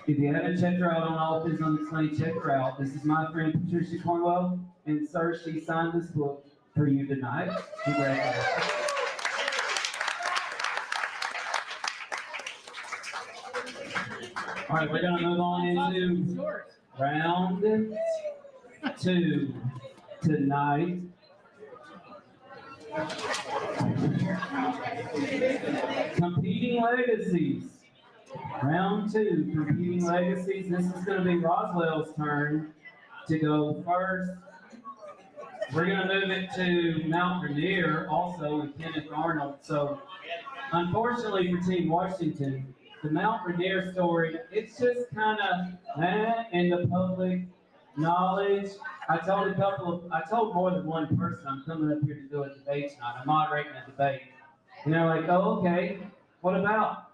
If you haven't checked her out on All Things Unexplained, check her out. This is my friend Patricia Cornwell, and sir, she signed this book for you tonight. Congratulations. All right, we're gonna move on into round 2 tonight. Competing legacies. Round 2, competing legacies. This is going to be Roswell's turn to go first. We're going to move it to Mount Rainier, also with Kenneth Arnold. So, unfortunately for Team Washington, the Mount Rainier story, it's just kind of in the public knowledge. I told more than one person I'm coming up here to do a debate tonight. I'm moderating a debate. And they're like, oh, okay, what about?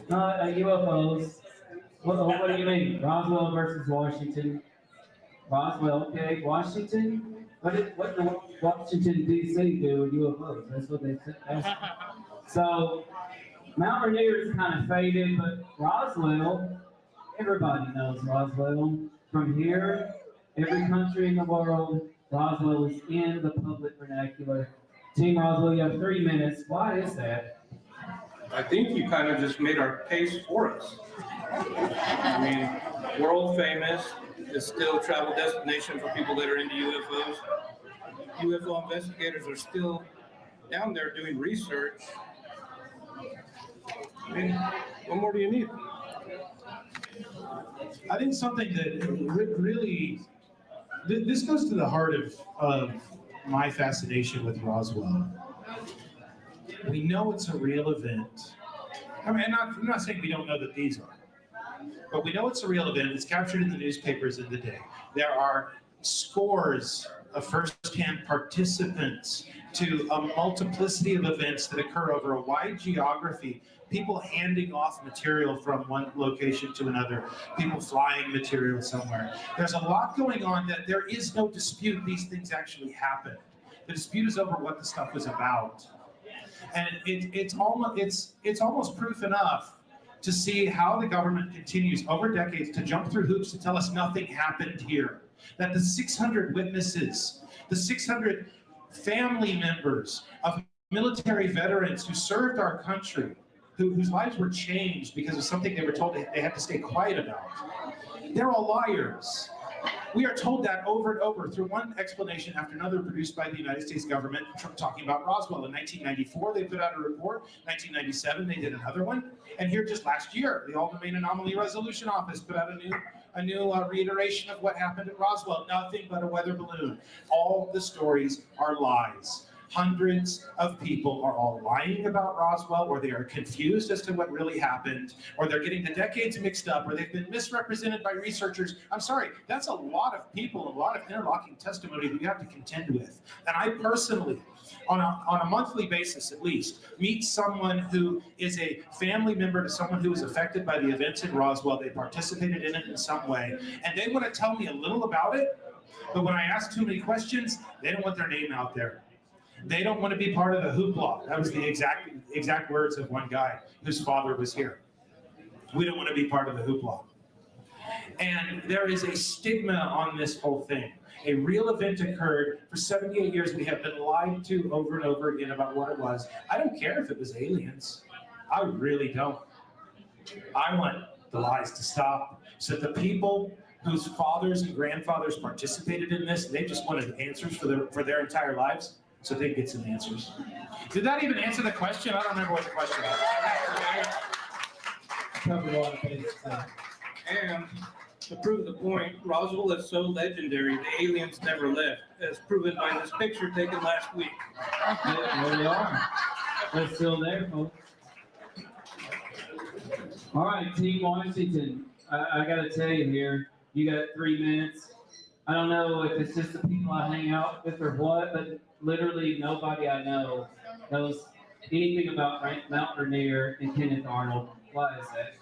UFOs. What do you mean? Roswell versus Washington. Roswell, okay. Washington? What did Washington, D.C. do with UFOs? That's what they said. So, Mount Rainier is kind of faded, but Roswell, everybody knows Roswell. From here, every country in the world, Roswell is in the public vernacular. Team Roswell, you have 3 minutes. Why is that? I think you kind of just made our case for us. I mean, world famous, is still a travel destination for people that are into UFOs. UFO investigators are still down there doing research. I mean, what more do you need? I think something that really, this goes to the heart of my fascination with Roswell. We know it's a real event. I mean, I'm not saying we don't know that these are, but we know it's a real event. It's captured in the newspapers of the day. There are scores of first-hand participants to a multiplicity of events that occur over a wide geography. People handing off material from one location to another, people flying material somewhere. There's a lot going on that there is no dispute these things actually happened. The dispute is over what the stuff was about. And it's almost proof enough to see how the government continues over decades to jump through hoops to tell us nothing happened here. That the 600 witnesses, the 600 family members of military veterans who served our country, whose lives were changed because of something they were told they had to stay quiet about, they're all liars. We are told that over and over through one explanation after another produced by the United States government talking about Roswell. In 1994, they put out a report. 1997, they did another one. And here just last year, the All Domain Anomaly Resolution Office put out a new reiteration of what happened at Roswell. Nothing but a weather balloon. All the stories are lies. Hundreds of people are all lying about Roswell, or they are confused as to what really happened, or they're getting the decades mixed up, or they've been misrepresented by researchers. I'm sorry, that's a lot of people, a lot of interlocking testimony that you have to contend with. And I personally, on a monthly basis at least, meet someone who is a family member to someone who was affected by the events in Roswell. They participated in it in some way, and they want to tell me a little about it, but when I ask too many questions, they don't want their name out there. They don't want to be part of the hoopla. That was the exact words of one guy whose father was here. We don't want to be part of the hoopla. And there is a stigma on this whole thing. A real event occurred. For 78 years, we have been lied to over and over again about what it was. I don't care if it was aliens. I really don't. I want the lies to stop so that the people whose fathers and grandfathers participated in this, they just wanted answers for their entire lives, so they get some answers. Did that even answer the question? I don't remember what the question was. Covered a lot of bases. And to prove the point, Roswell is so legendary, the aliens never left, as proven by this picture taken last week. There they are. They're still there, folks. All right, Team Washington. I got to tell you here, you got 3 minutes. I don't know if it's just the people I hang out with or what, but literally nobody I know knows anything about Mount Rainier and Kenneth Arnold. Why is that?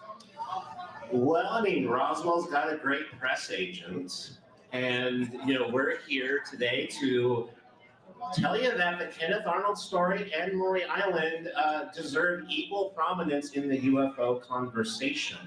Well, I mean, Roswell's got a great press agent, and we're here today to tell you that the Kenneth Arnold story and Maury Island deserve equal prominence in the UFO conversation.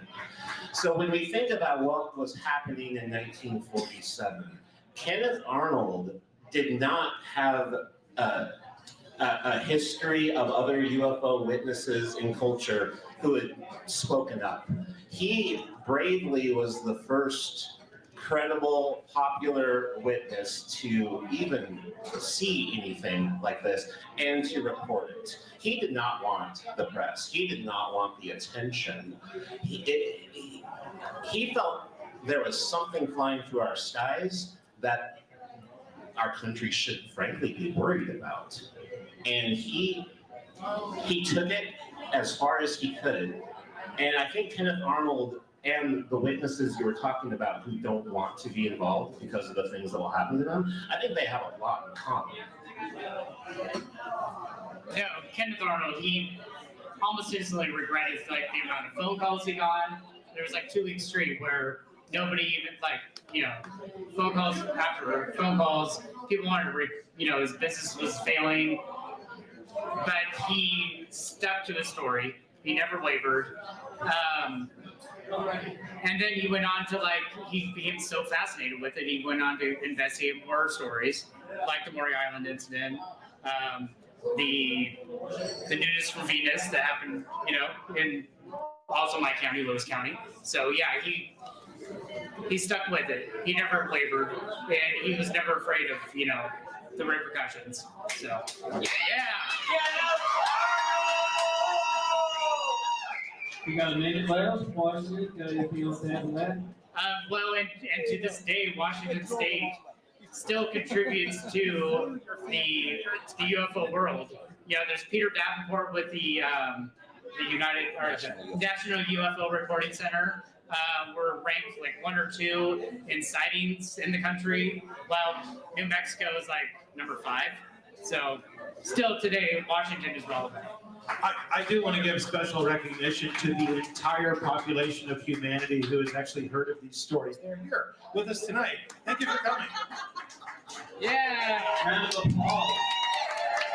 So when we think about what was happening in 1947, Kenneth Arnold did not have a history of other UFO witnesses in culture who had spoken up. He bravely was the first credible, popular witness to even see anything like this and to report it. He did not want the press. He did not want the attention. He felt there was something flying through our skies that our country should frankly be worried about. And he took it as far as he could. And I think Kenneth Arnold and the witnesses you were talking about who don't want to be involved because of the things that will happen to them, I think they have a lot in common. Yeah, Kenneth Arnold, he almost instantly regretted the amount of phone calls he got. There was 2 weeks straight where nobody even phone calls after phone calls. People wanted to, his business was failing, but he stuck to the story. He never wavered. And then he went on to he became so fascinated with it, he went on to investigate more stories, like the Maury Island incident, the nudist for Venus that happened, in also my county, Lewis County. So yeah, he stuck with it. He never wavered, and he was never afraid of, the repercussions. So, yeah. You got a minute left, Washington. Got anything else to add to that? Well, and to this day, Washington State still contributes to the UFO world. There's Peter Davenport with the National UFO Reporting Center. We're ranked like 1 or 2 in sightings in the country, while New Mexico is like number 5. So still today, Washington is relevant. I do want to give special recognition to the entire population of humanity who has actually heard of these stories. They're here with us tonight. Thank you for coming. Yeah! Round of applause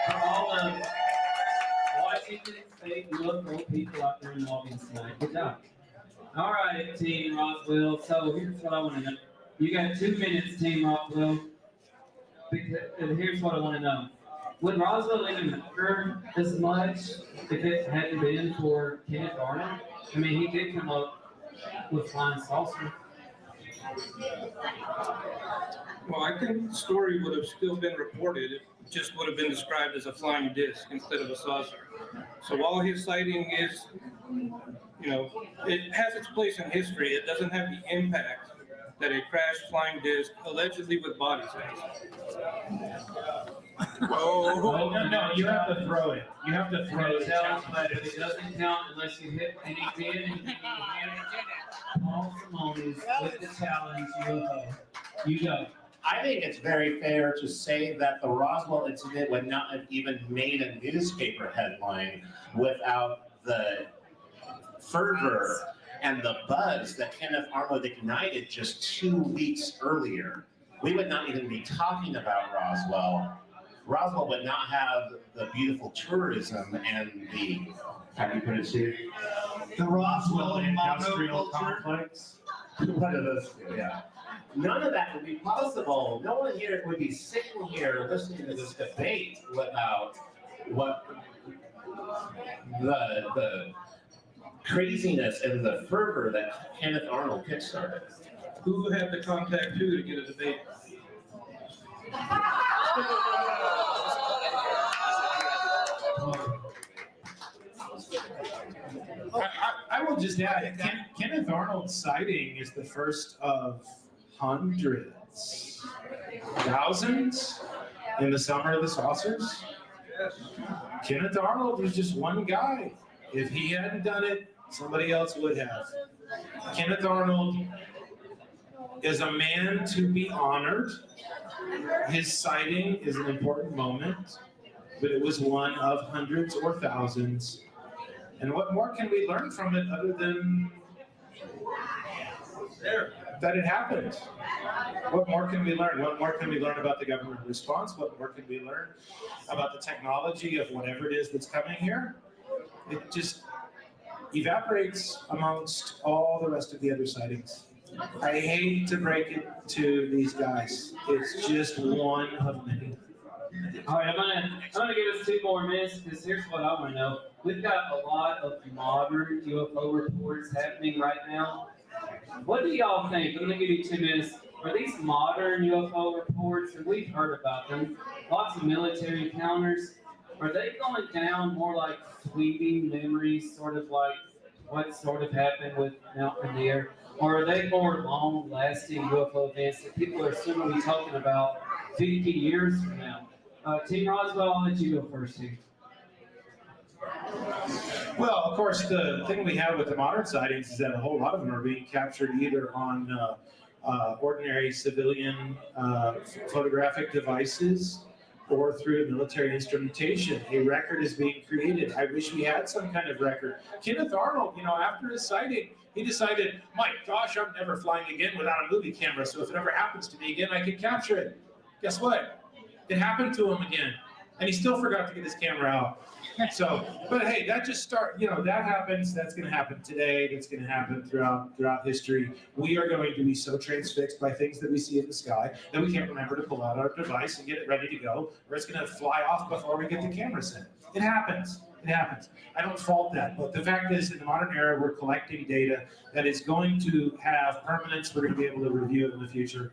for all the Washington State UFO people out there in the audience tonight. Good job. All right, Team Roswell. So here's what I want to know. You got 2 minutes, Team Roswell. And here's what I want to know. Would Roswell even matter as much if it hadn't been for Kenneth Arnold? I mean, he did come up with flying saucer. Well, I think the story would have still been reported. It just would have been described as a flying disc instead of a saucer. So while his sighting is, it has its place in history, it doesn't have the impact that a crashed flying disc, allegedly with bodies, has. Oh, no, you have to throw it. You have to throw it. But it doesn't count unless you hit, and he did, and he Paul Simone's with the challenge UFO. You go. I think it's very fair to say that the Roswell incident would not have even made a newspaper headline without the fervor and the buzz that Kenneth Arnold ignited just 2 weeks earlier. We would not even be talking about Roswell. Roswell would not have the beautiful tourism and the, how do you put it, Steve? The Roswell Industrial Complex. One of those two, yeah. None of that would be possible. No one here would be sitting here listening to this debate without what the craziness and the fervor that Kenneth Arnold kickstarted. Who had the contact who to get a debate? I will just add, Kenneth Arnold's sighting is the first of hundreds, thousands in the summer of the saucers. Kenneth Arnold was just one guy. If he hadn't done it, somebody else would have. Kenneth Arnold is a man to be honored. His sighting is an important moment, but it was one of hundreds or thousands. And what more can we learn from it other than that it happened? What more can we learn? What more can we learn about the government response? What more can we learn about the technology of whatever it is that's coming here? It just evaporates amongst all the rest of the other sightings. I hate to break it to these guys. It's just one of many. All right, I'm gonna give us 2 more minutes because here's what I want to know. We've got a lot of modern UFO reports happening right now. What do y'all think? I'm gonna give you 2 minutes. Are these modern UFO reports, and we've heard about them, lots of military encounters, are they going down more like fleeting memories, sort of like what sort of happened with Mount Rainier? Or are they more long-lasting UFO events that people are soon going to be talking about 50 years from now? Team Roswell, I'll let you go first here. Well, of course, the thing we have with the modern sightings is that a whole lot of them are being captured either on ordinary civilian photographic devices or through military instrumentation. A record is being created. I wish we had some kind of record. Kenneth Arnold, after his sighting, he decided, my gosh, I'm never flying again without a movie camera, so if it ever happens to me again, I can capture it. Guess what? It happened to him again, and he still forgot to get his camera out. So, but hey, that just that happens. That's going to happen today. That's going to happen throughout history. We are going to be so transfixed by things that we see in the sky that we can't remember to pull out our device and get it ready to go, or it's going to fly off before we get the camera set. It happens. It happens. I don't fault that. But the fact is, in the modern era, we're collecting data that is going to have permanence. We're going to be able to review it in the future.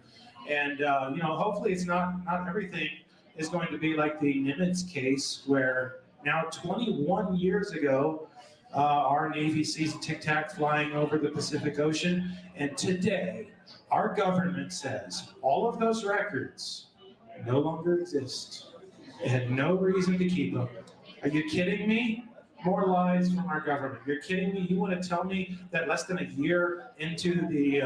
And, hopefully it's not everything is going to be like the Nimitz case, where now 21 years ago, our Navy sees a Tic Tac flying over the Pacific Ocean. And today, our government says all of those records no longer exist. They had no reason to keep them. Are you kidding me? More lies from our government. You're kidding me? You want to tell me that less than a year into the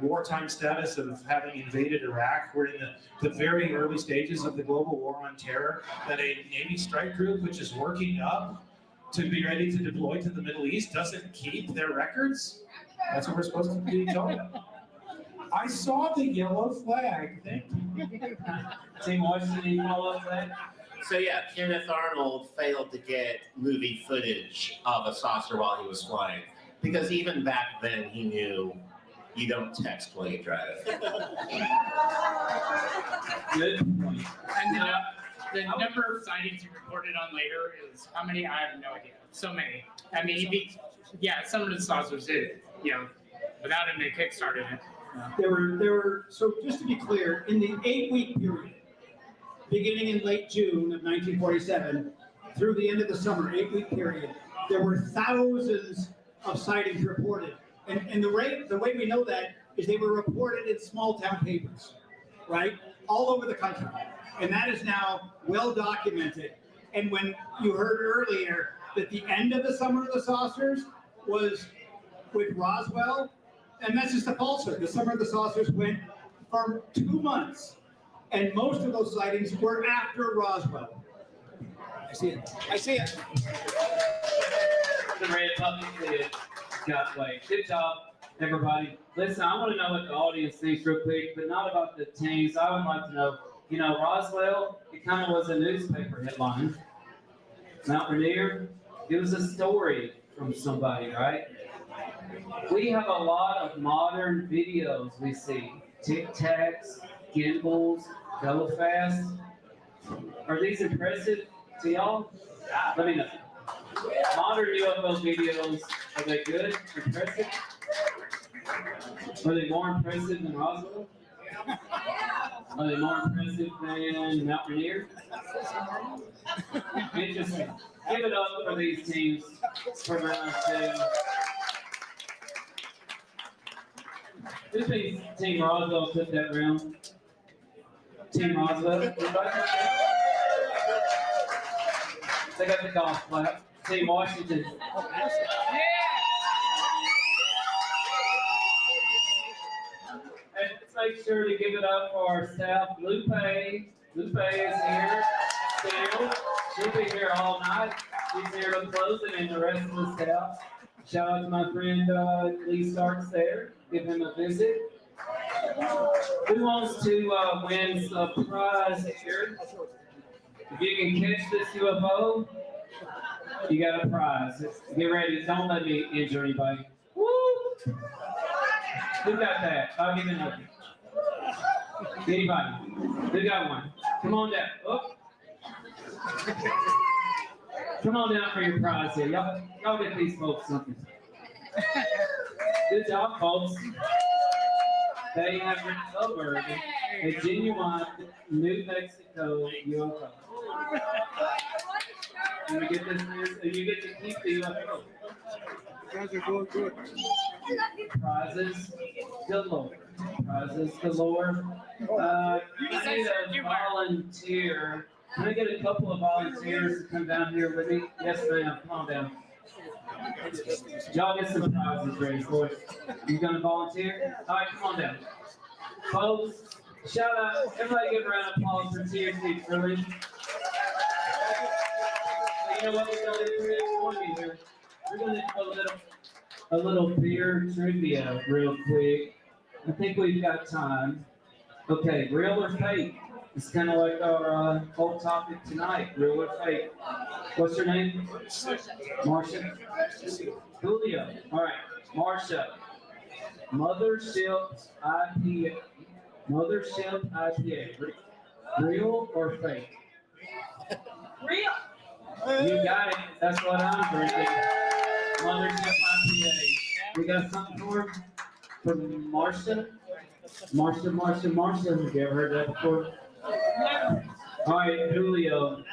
wartime status of having invaded Iraq, we're in the very early stages of the global war on terror, that a Navy strike group, which is working up to be ready to deploy to the Middle East, doesn't keep their records? That's what we're supposed to be told. I saw the yellow flag. Thank you. Team Washington, any follow-up to that? So yeah, Kenneth Arnold failed to get movie footage of a saucer while he was flying, because even back then he knew you don't text while you drive. Good. And the number of sightings you reported on later is how many? I have no idea. So many. I mean, some of the saucers did, without him, they kickstarted it. There were, so just to be clear, in the 8-week period, beginning in late June of 1947, through the end of the summer, 8-week period, there were thousands of sightings reported. And the way we know that is they were reported in small town papers, right? All over the country. And that is now well documented. And when you heard earlier that the end of the summer of the saucers was with Roswell, and that's just a falsehood. The summer of the saucers went for 2 months. And most of those sightings were after Roswell. I see it. The red puppy did got played. Good job, everybody. Listen, I want to know what the audience thinks real quick, but not about the teams. I would like to know, Roswell, it kind of was a newspaper headline. Mount Rainier, it was a story from somebody, right? We have a lot of modern videos we see. Tic Tacs, gimbals, go fast. Are these impressive to y'all? Let me know. Modern UFO videos, are they good? Impressive? Are they more impressive than Roswell? Are they more impressive than Mount Rainier? Interesting. Give it up for these teams for round 2. Who thinks Team Roswell took that round? Team Roswell? Anybody? They got the golf clap. Team Washington. And let's make sure to give it up for our staff. Lupe. Lupe is here still. She'll be here all night. She's here to close it, and the rest of the staff. Shout out to my friend Lee Starks there. Give him a visit. Who wants to win a prize here? If you can catch this UFO, you got a prize. Get ready. Don't let me injure anybody. Woo! Who got that? I'll give it another. Anybody? Who got one? Come on down. Oh. Come on down for your prize here. Y'all get these folks something. Good job, folks. They have recovered a genuine New Mexico UFO. You get this, and you get to keep the UFO. You guys are doing good. Prizes galore. Prizes galore. I need a volunteer. Can I get a couple of volunteers to come down here with me? Yes, ma'am. Come on down. Y'all get some prizes ready for it. You gonna volunteer? All right, come on down. Folks, shout out. Everybody give a round of applause for TorC Brewing. You know what we're gonna do? We're gonna do a little beer trivia real quick. I think we've got time. Okay, real or fake? It's kind of like our whole topic tonight, real or fake. What's your name? Marcia. Julio. All right, Marcia. Mothership IPA. Mothership IPA. Real or fake? Real. You got it. That's what I'm drinking. Mothership IPA. We got something for Marcia. Marcia. Have you ever heard that before? All right, Julio.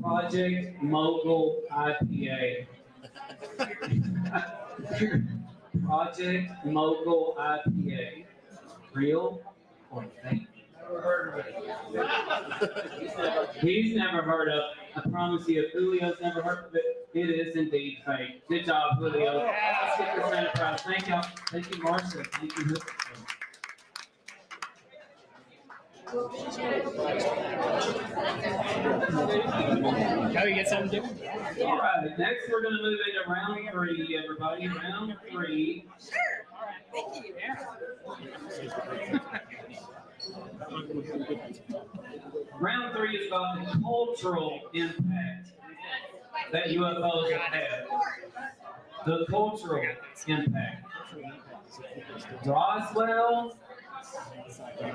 Project Mogul IPA. Project Mogul IPA. Real or fake? Never heard of it. He's never heard of it. I promise you, if Julio's never heard of it, it is indeed fake. Good job, Julio. Let's get this enterprise. Thank y'all. Thank you, Marcia. Thank you. Now you get something different? All right, next we're going to move into round 3, everybody. Round 3. Sure. Thank you. Round 3 is about the cultural impact that UFOs have had. The cultural impact. Roswell,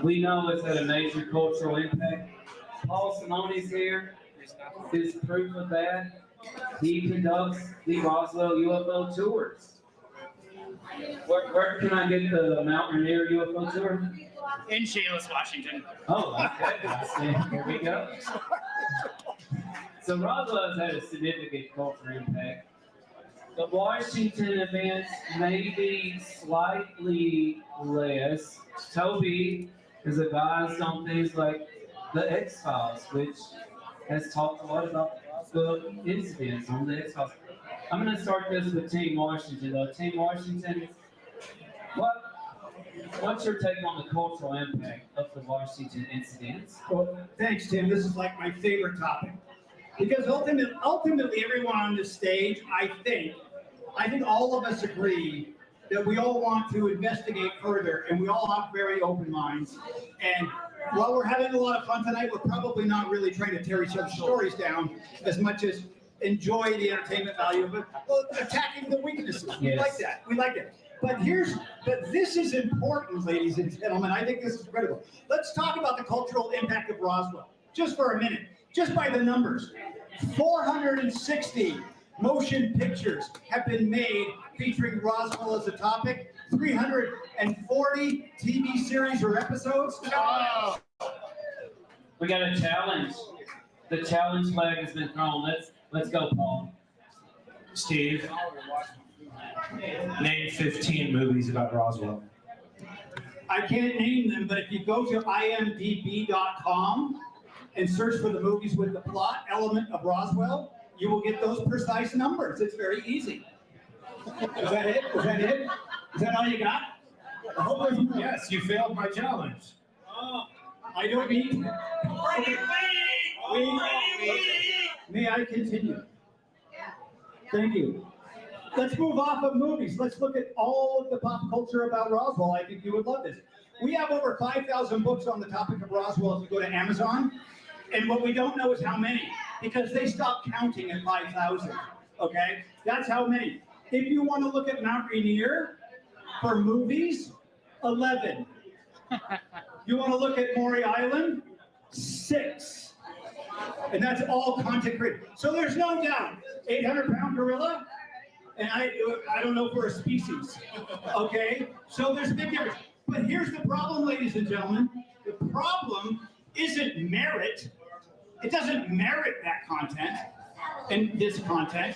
we know it's had a major cultural impact. Paul Simone's here is proof of that. He conducts the Roswell UFO tours. Where can I get the Mount Rainier UFO tour? In Chehalis, Washington. Oh, okay. Here we go. So Roswell has had a significant cultural impact. The Washington events may be slightly less. Toby has advised on things like the X-Files, which has talked a lot about the incidents on the X-Files. I'm going to start this with Team Washington, though. Team Washington, what's your take on the cultural impact of the Washington incidents? Well, thanks, Tim. This is like my favorite topic. Because ultimately, everyone on this stage, I think all of us agree that we all want to investigate further, and we all have very open minds. And while we're having a lot of fun tonight, we're probably not really trying to tear each other's stories down as much as enjoy the entertainment value of it, attacking the weaknesses. Yes. We like that. We like it. But this is important, ladies and gentlemen. I think this is critical. Let's talk about the cultural impact of Roswell, just for a minute, just by the numbers. 460 motion pictures have been made featuring Roswell as a topic, 340 TV series or episodes. Oh. We got a challenge. The challenge flag has been thrown. Let's go, Paul. Steve, name 15 movies about Roswell. I can't name them, but if you go to imdb.com and search for the movies with the plot element of Roswell, you will get those precise numbers. It's very easy. Is that it? Is that it? Is that all you got? Yes, you failed my challenge. I don't need. May I continue? Thank you. Let's move off of movies. Let's look at all of the pop culture about Roswell. I think you would love this. We have over 5,000 books on the topic of Roswell if you go to Amazon. And what we don't know is how many, because they stopped counting at 5,000. Okay? That's how many. If you want to look at Mount Rainier for movies, 11. You want to look at Maury Island? 6. And that's all content created. So there's no doubt, 800-pound gorilla, and I don't know if we're a species, okay? So there's a big difference. But here's the problem, ladies and gentlemen. The problem isn't merit. It doesn't merit that content and this content.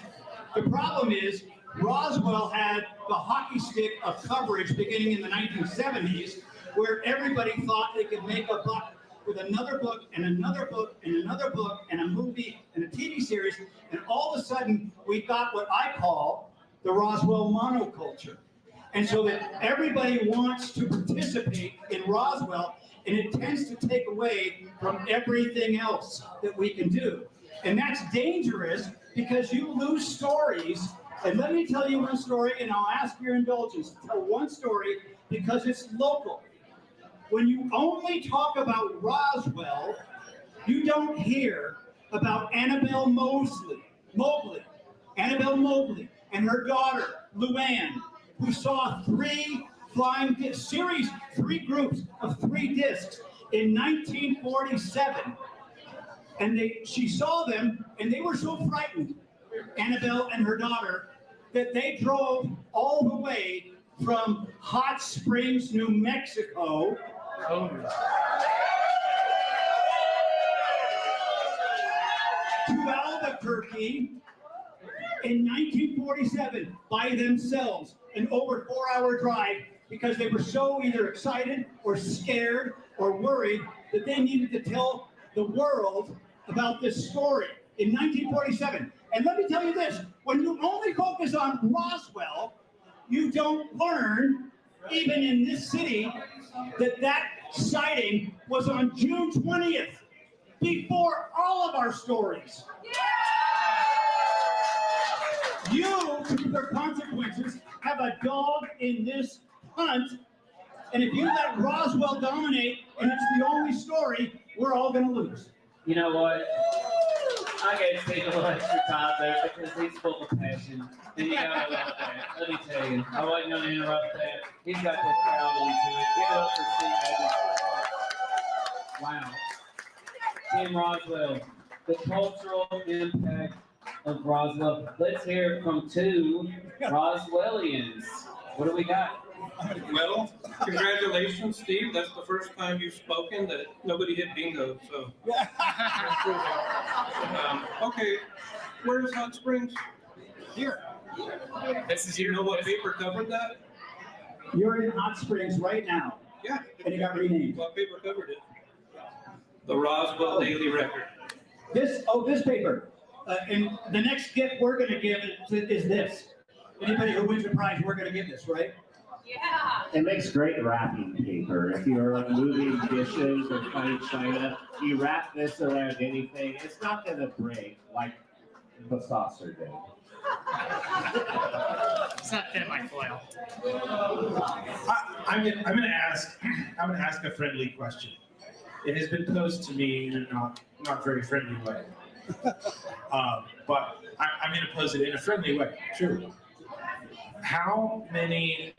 The problem is Roswell had the hockey stick of coverage beginning in the 1970s, where everybody thought they could make a buck with another book and another book and another book and a movie and a TV series, and all of a sudden we got what I call the Roswell monoculture. And so that everybody wants to participate in Roswell, and it tends to take away from everything else that we can do. And that's dangerous because you lose stories. And let me tell you one story, and I'll ask your indulgence to tell one story because it's local. When you only talk about Roswell, you don't hear about Annabelle Mobley, and her daughter, Luann, who saw 3 flying discs, 3 groups of 3 discs in 1947. and she saw them, and they were so frightened, Annabelle and her daughter, that they drove all the way from Hot Springs, New Mexico, to Albuquerque in 1947 by themselves, an over 4-hour drive, because they were so either excited or scared or worried that they needed to tell the world about this story in 1947. And let me tell you this, when you only focus on Roswell, you don't learn, even in this city, that sighting was on June 20th, before all of our stories. You, to their consequences, have a dog in this hunt, and if you let Roswell dominate and it's the only story, we're all going to lose. You know what? I gave Steve a little extra time there because he's full of passion. And you gotta love that. Let me tell you, I wasn't going to interrupt that. He's got the crowd into it. Give it up for Steve. Wow. Tim Roswell, the cultural impact of Roswell. Let's hear it from two Roswellians. What do we got? Well, congratulations, Steve. That's the first time you've spoken that nobody hit bingo. So, okay, where's Hot Springs? Here. This is You know what paper covered that? You're in Hot Springs right now, Yeah. and it got renamed. What paper covered it? The Roswell Daily Record. This paper. And the next gift we're going to give is this. Anybody who wins a prize, we're going to give this, right? Yeah. It makes great wrapping paper. If you're moving dishes or fine china, you wrap this around anything. It's not going to break like the saucer did. It's not thin like foil. I'm gonna ask a friendly question. It has been posed to me in a not very friendly way. But I'm going to pose it in a friendly way. Sure. How many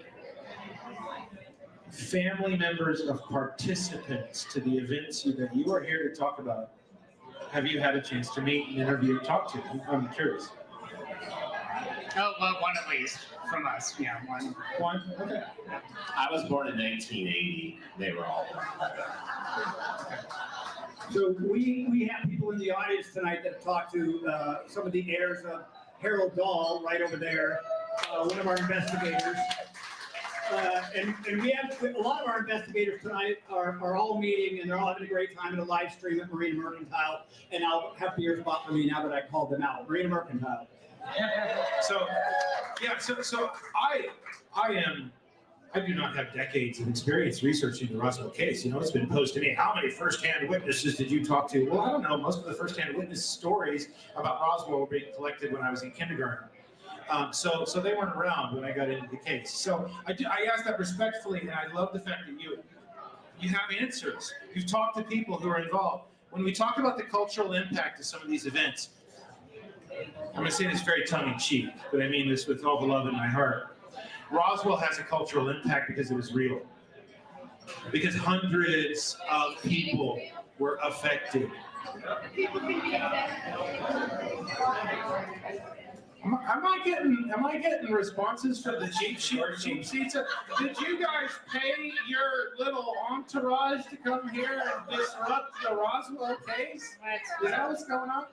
family members of participants to the events that you are here to talk about have you had a chance to meet and interview and talk to? I'm curious. Oh, well, one at least from us. Yeah, one. One? Okay. I was born in 1980. They were all born. So we have people in the audience tonight that have talked to some of the heirs of Harold Dahl right over there, one of our investigators. And we have a lot of our investigators tonight are all meeting, and they're all having a great time in a live stream at Marino Mercantile. And I'll have beer spot for me now that I called them out. Marino Mercantile. So I do not have decades of experience researching the Roswell case. You know, it's been posed to me, how many firsthand witnesses did you talk to? Well, I don't know. Most of the firsthand witness stories about Roswell were being collected when I was in kindergarten. So they weren't around when I got into the case. So I ask that respectfully, and I love the fact that you have answers. You've talked to people who are involved. When we talk about the cultural impact of some of these events, I'm going to say this very tongue-in-cheek, but I mean this with all the love in my heart. Roswell has a cultural impact because it was real. Because hundreds of people were affected. Am I getting responses from the cheap seats? Did you guys pay your little entourage to come here and disrupt the Roswell case? Is that what's going on?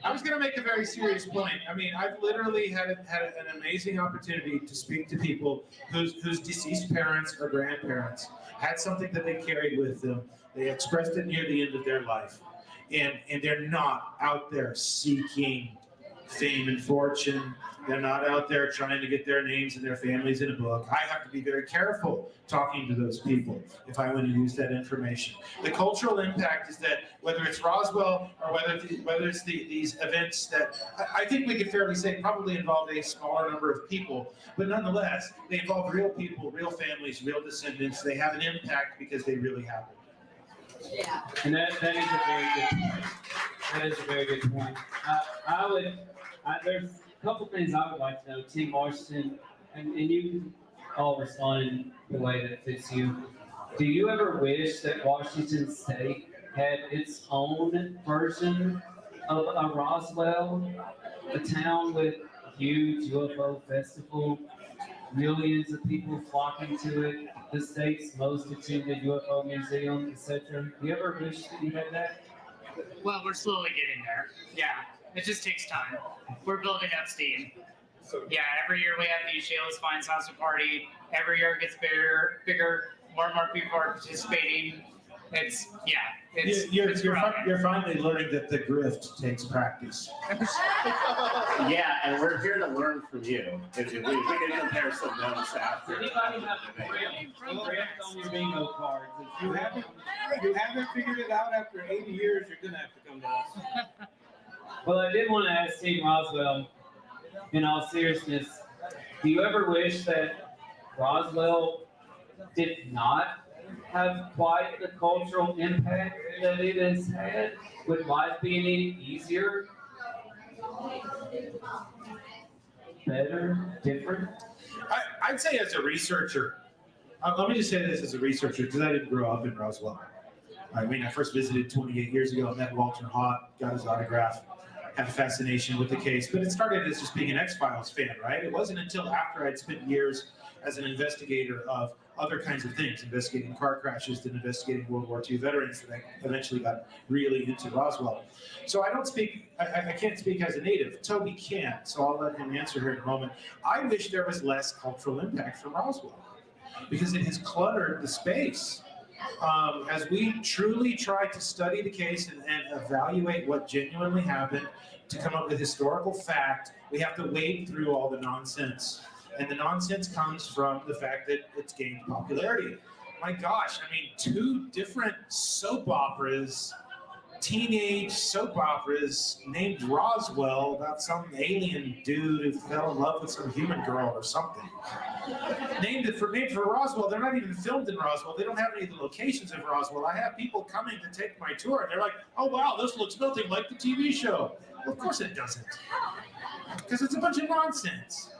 I was going to make a very serious point. I mean, I've literally had an amazing opportunity to speak to people whose deceased parents or grandparents had something that they carried with them. They expressed it near the end of their life. And they're not out there seeking fame and fortune. They're not out there trying to get their names and their families in a book. I have to be very careful talking to those people if I want to use that information. The cultural impact is that whether it's Roswell or whether it's these events that I think we could fairly say probably involved a smaller number of people, but nonetheless, they involve real people, real families, real descendants. They have an impact because they really happened. Yeah. And that is a very good point. That is a very good point. There's a couple things I would like to know, Team Washington, and you can all respond in the way that fits you. Do you ever wish that Washington State had its own version of a Roswell, a town with a huge UFO festival, millions of people flocking to it, the state's most attended UFO museum, etc. You ever wish that you had that? Well, we're slowly getting there. Yeah, it just takes time. We're building up steam. Yeah, every year we have the Shayla's Fine Saucer Party. Every year it gets bigger. More and more people are participating. You're finally learning that the grift takes practice. Yeah, and we're here to learn from you. If we can compare some notes after. Anybody have a grift on your bingo cards? If You haven't figured it out after 80 years, you're gonna have to come to us. Well, I did want to ask Team Roswell, in all seriousness, do you ever wish that Roswell did not have quite the cultural impact that it has had? Would life be any easier? Better? Different? I'd say as a researcher, let me just say this as a researcher, because I didn't grow up in Roswell. I mean, I first visited 28 years ago, met Walter Hott, got his autograph, had a fascination with the case. But it started as just being an X-Files fan, right? It wasn't until after I'd spent years as an investigator of other kinds of things, investigating car crashes and investigating World War II veterans, that I eventually got really into Roswell. So I don't speak, I can't speak as a native. Toby can, so I'll let him answer here in a moment. I wish there was less cultural impact from Roswell, because it has cluttered the space. As we truly try to study the case and evaluate what genuinely happened to come up with historical fact, we have to wade through all the nonsense. And the nonsense comes from the fact that it's gained popularity. My gosh, I mean, 2 different soap operas, teenage soap operas named Roswell about some alien dude who fell in love with some human girl or something. Named for Roswell. They're not even filmed in Roswell. They don't have any of the locations of Roswell. I have people coming to take my tour, and they're like, "Oh wow, this looks nothing like the TV show." Well, of course it doesn't, because it's a bunch of nonsense.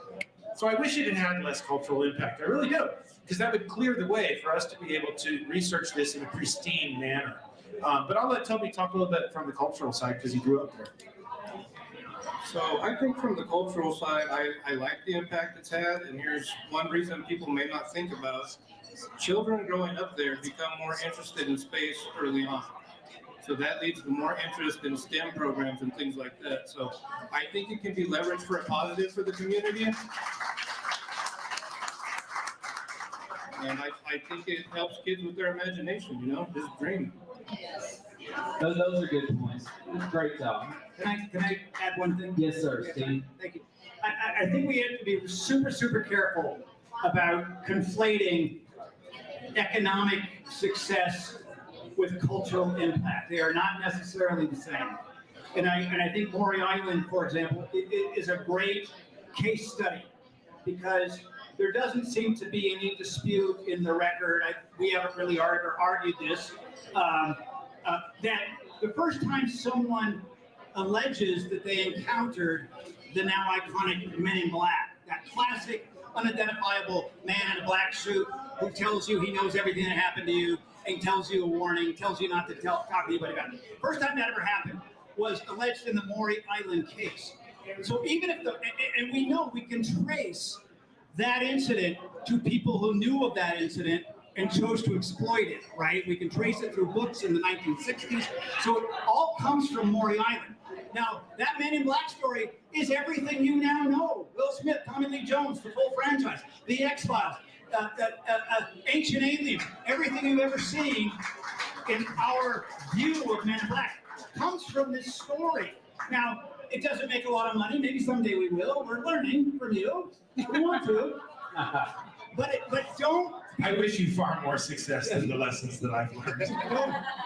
So I wish it had less cultural impact. I really do, because that would clear the way for us to be able to research this in a pristine manner. But I'll let Toby talk a little bit from the cultural side, because he grew up there. So I think from the cultural side, I like the impact it's had, and here's one reason people may not think about. Children growing up there become more interested in space early on. So that leads to more interest in STEM programs and things like that. So I think it can be leveraged for a positive for the community. And I think it helps kids with their imagination, just dream. Those are good points. Great job. Can I add one thing? Yes, sir, Steve. Thank you. I think we have to be super, super careful about conflating economic success with cultural impact. They are not necessarily the same. And I think Maury Island, for example, is a great case study, because there doesn't seem to be any dispute in the record. We haven't really argued this, that the first time someone alleges that they encountered the now iconic Men in Black, that classic unidentifiable man in a black suit who tells you he knows everything that happened to you and tells you a warning, tells you not to talk to anybody about it. First time that ever happened was alleged in the Maury Island case. So even if and we know we can trace that incident to people who knew of that incident and chose to exploit it, right? We can trace it through books in the 1960s. So it all comes from Maury Island. Now, that Men in Black story is everything you now know. Will Smith, Tommy Lee Jones, the full franchise, the X-Files, Ancient Aliens, everything you've ever seen in our view of Men in Black comes from this story. Now, it doesn't make a lot of money. Maybe someday we will. We're learning from you. We want to. But don't. I wish you far more success than the lessons that I've learned.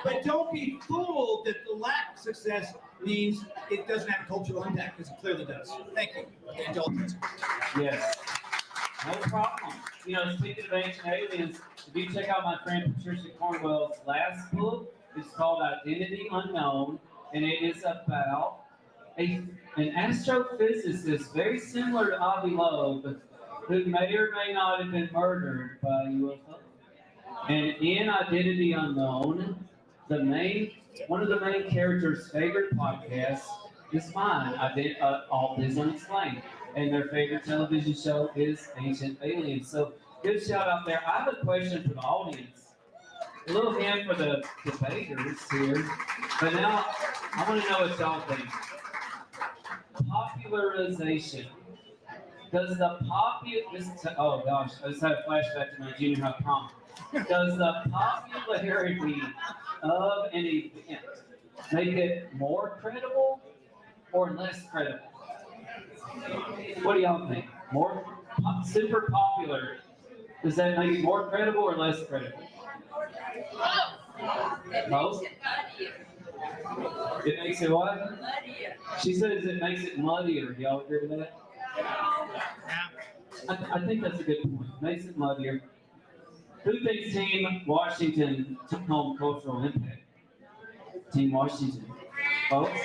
But don't be fooled that the lack of success means it doesn't have cultural impact, because it clearly does. Thank you. Indulgence. Yes. No problem. Speaking of ancient aliens, if you check out my friend Patricia Cornwell's last book, it's called Identity Unknown, and it is about an astrophysicist very similar to Avi Loeb, who may or may not have been murdered by UFO. And in Identity Unknown, the main One of the main characters' favorite podcasts is mine. I did All Things Unexplained, and their favorite television show is Ancient Aliens. So good shout out there. I have a question for the audience. A little hand for the debaters here, but now I want to know what y'all think. Popularization. Does the oh gosh, I just had a flashback to my junior high prom. Does the popularity of an event make it more credible or less credible? What do y'all think? Super popular. Does that make it more credible or less credible? Both. It makes it what? Muddier. She says it makes it muddier. Do y'all agree with that? I think that's a good point. Makes it muddier. Who thinks Team Washington took home cultural impact? Team Washington. Folks?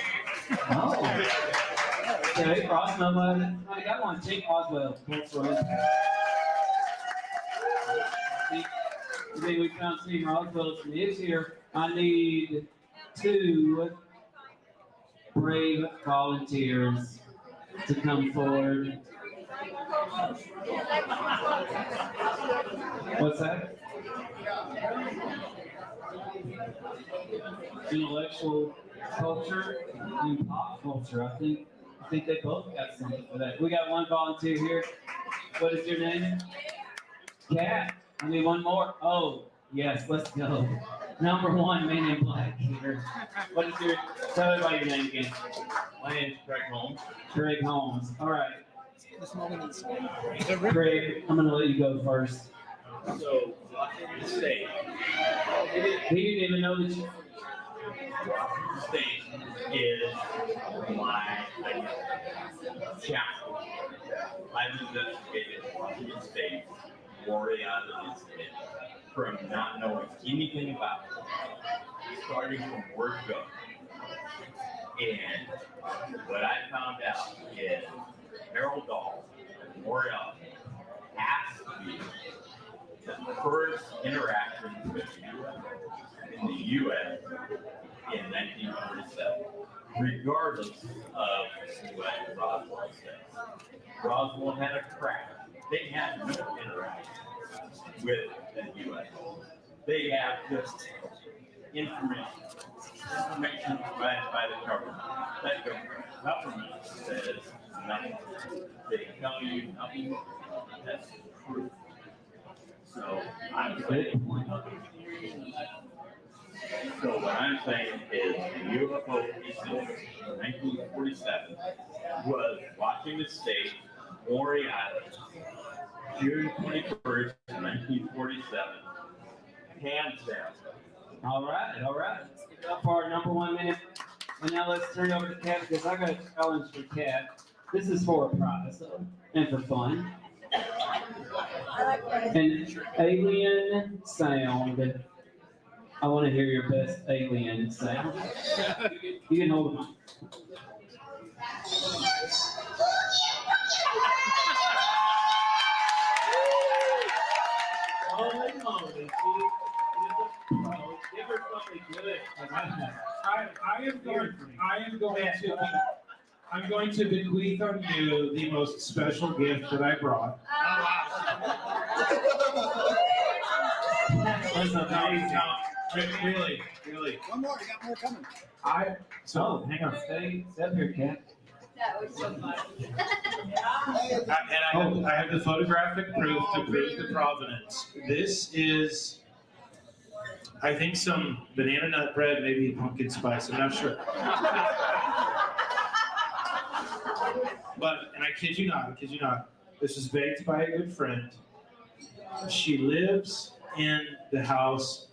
Oh. Okay, Roswell, I got one. Team Roswell, cultural impact. I think we found Team Roswell from this here. I need 2 brave volunteers to come forward. What's that? Intellectual culture and pop culture. I think they both got something for that. We got one volunteer here. What is your name? Kat. I need one more. Oh, yes, let's go. Number 1, Man in Black here. What is tell everybody your name again. My name is Greg Holmes. Greg Holmes. All right. Greg, I'm going to let you go first. So, Washington State. He didn't even know that you. Washington State is my chapel. I've investigated Washington State Mariano incident from not knowing anything about it, starting from word go. And what I found out is Harold Dahl, L'Oreal, has to be the first interaction with UFO in the U.S. in 1947, regardless of what Roswell says. Roswell had a crash. They had no interaction with the UFO. They have just information provided by the government. That government says nothing. They tell you nothing. That's true. So I'm saying, what I'm saying is the UFO incident in 1947 was Washington State, Maury Island, June 21st, 1947. Hands down. All right. Let's give it up for our number 1 minute. And now let's turn it over to Kat because I got a challenge for Kat. This is for a prize, though, and for fun. An alien sound. I want to hear your best alien sound. You can hold them. Holy moly, give her something good. I'm going to bequeath on you the most special gift that I brought. That's amazing. Really. One more, you got more coming. Hang on, stay up here, Kat. That was so fun. I have the photographic proof to prove the provenance. This is, I think, some banana nut bread, maybe pumpkin spice. I'm not sure. And I kid you not, this is baked by a good friend. She lives in the house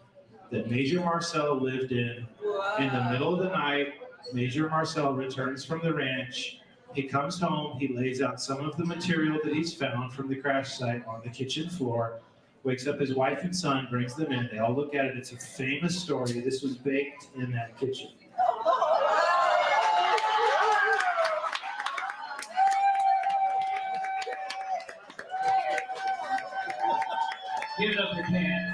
that Major Marcel lived in the middle of the night. Major Marcel returns from the ranch. He comes home, he lays out some of the material that he's found from the crash site on the kitchen floor, wakes up his wife and son, brings them in, they all look at it. It's a famous story. This was baked in that kitchen. Give it up your hand.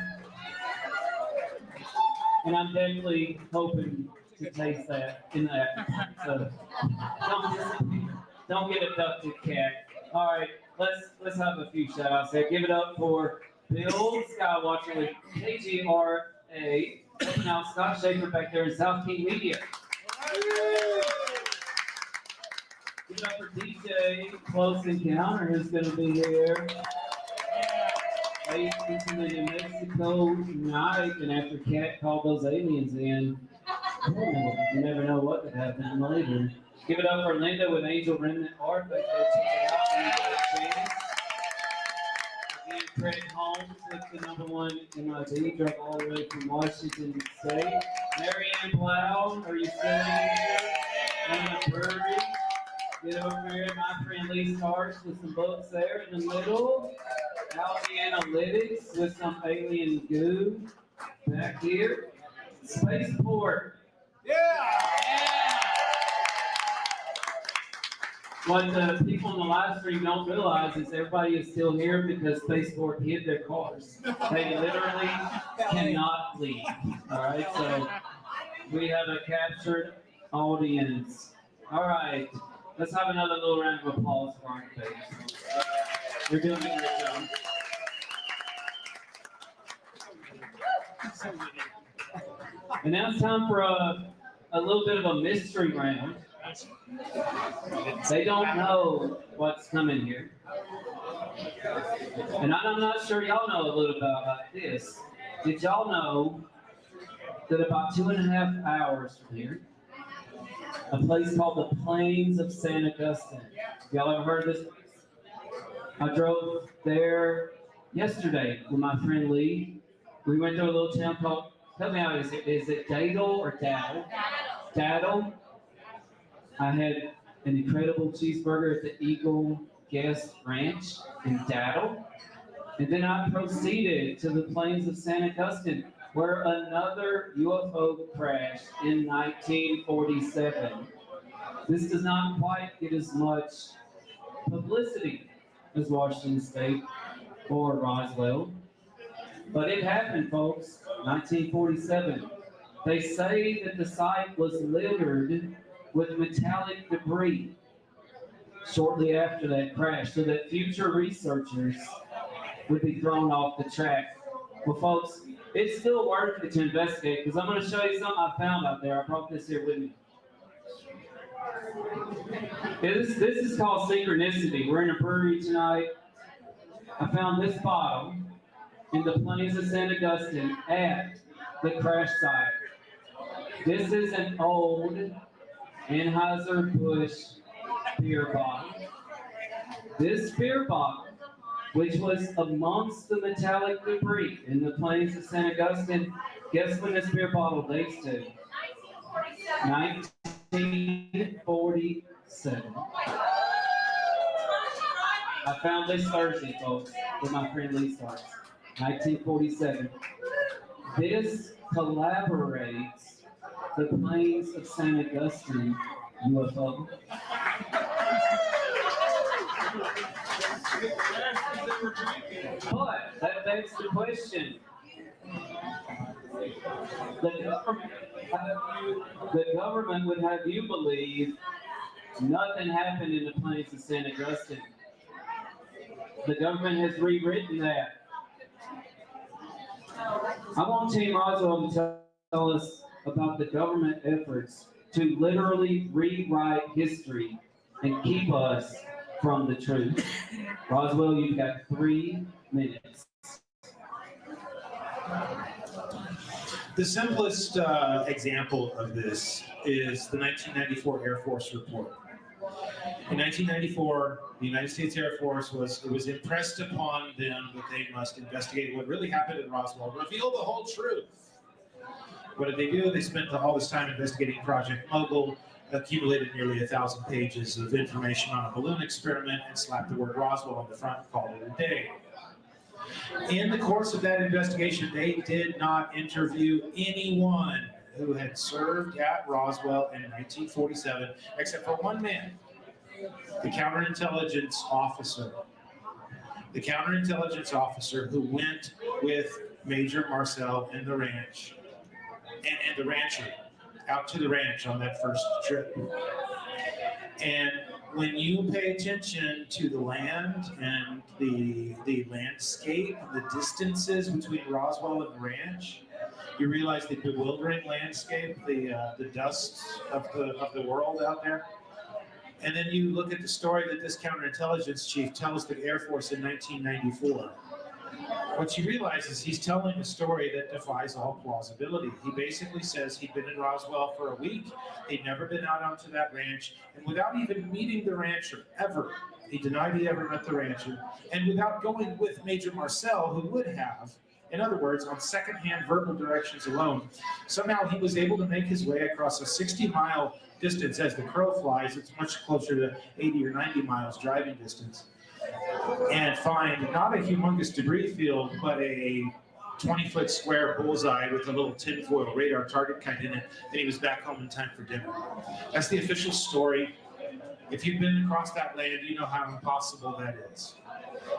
And I'm definitely hoping to taste that in that. So don't get abducted, cat. All right, let's have a few shout outs there. Give it up for Bill Skywatcher with KGRA. Now Scott Schaefer back there in South King Media. Give it up for DJ Close Encounter, who's going to be here. Late into the New Mexico night, and after Cat called those aliens in, you never know what could happen later. Give it up for Linda with Angel Remnant Art. Back there, check it out. Again, Craig Holmes with the #1 MIB, drove all the way from Washington State. Marianne Blau, are you still in here? Anna Burry. Get over here, my friend Lee Starks with some books there in the middle. Algae Analytics with some alien goo back here. Spaceport. Yeah! What the people in the live stream don't realize is everybody is still here because Spaceport hid their cars. They literally cannot leave. All right, so we have a captured audience. All right, let's have another little round of applause for our face. You're doing a great job. And now it's time for a little bit of a mystery round. They don't know what's coming here. And I'm not sure y'all know a little about this. Did y'all know that about 2.5 hours from here, a place called the Plains of San Augustine. Y'all ever heard of this place? I drove there yesterday with my friend Lee. We went to a little town called, help me out, is it Daddle or Daddle? Daddle. I had an incredible cheeseburger at the Eagle Guest Ranch in Daddle. And then I proceeded to the Plains of San Augustine, where another UFO crashed in 1947. This does not quite get as much publicity as Washington State or Roswell, but it happened, folks, 1947. They say that the site was littered with metallic debris shortly after that crash, so that future researchers would be thrown off the track. Well, folks, it's still worth it to investigate, because I'm going to show you something I found out there. I brought this here with me. This is called synchronicity. We're in a brewery tonight. I found this bottle in the Plains of San Augustine at the crash site. This is an old Anheuser-Busch beer bottle. This beer bottle, which was amongst the metallic debris in the Plains of San Augustine, guess when this beer bottle dates to? 1947. I found this Thursday, folks, with my friend Lee Starks. 1947. This collaborates the Plains of San Augustine UFO. But that begs the question. The government would have you believe nothing happened in the Plains of San Augustine. The government has rewritten that. I want Team Roswell to tell us about the government efforts to literally rewrite history and keep us from the truth. Roswell, you've got 3 minutes. The simplest example of this is the 1994 Air Force report. In 1994, the United States Air Force was impressed upon them that they must investigate what really happened in Roswell, reveal the whole truth. What did they do? They spent all this time investigating Project Mogul, accumulated nearly 1,000 pages of information on a balloon experiment, and slapped the word Roswell on the front and called it a day. In the course of that investigation, they did not interview anyone who had served at Roswell in 1947, except for one man, the counterintelligence officer. The counterintelligence officer who went with Major Marcel in the ranch and the rancher out to the ranch on that first trip. And when you pay attention to the land and the landscape, the distances between Roswell and the ranch, you realize the bewildering landscape, the dust of the world out there. And then you look at the story that this counterintelligence chief tells the Air Force in 1994. What you realize is he's telling a story that defies all plausibility. He basically says he'd been in Roswell for a week, he'd never been out onto that ranch, and without even meeting the rancher, ever, he denied he ever met the rancher, and without going with Major Marcel, who would have, in other words, on secondhand verbal directions alone, somehow he was able to make his way across a 60-mile distance. As the crow flies, it's much closer to 80 or 90 miles driving distance, and find not a humongous debris field, but a 20-foot square bullseye with a little tinfoil radar target kind in it, and he was back home in time for dinner. That's the official story. If you've been across that land, you know how impossible that is.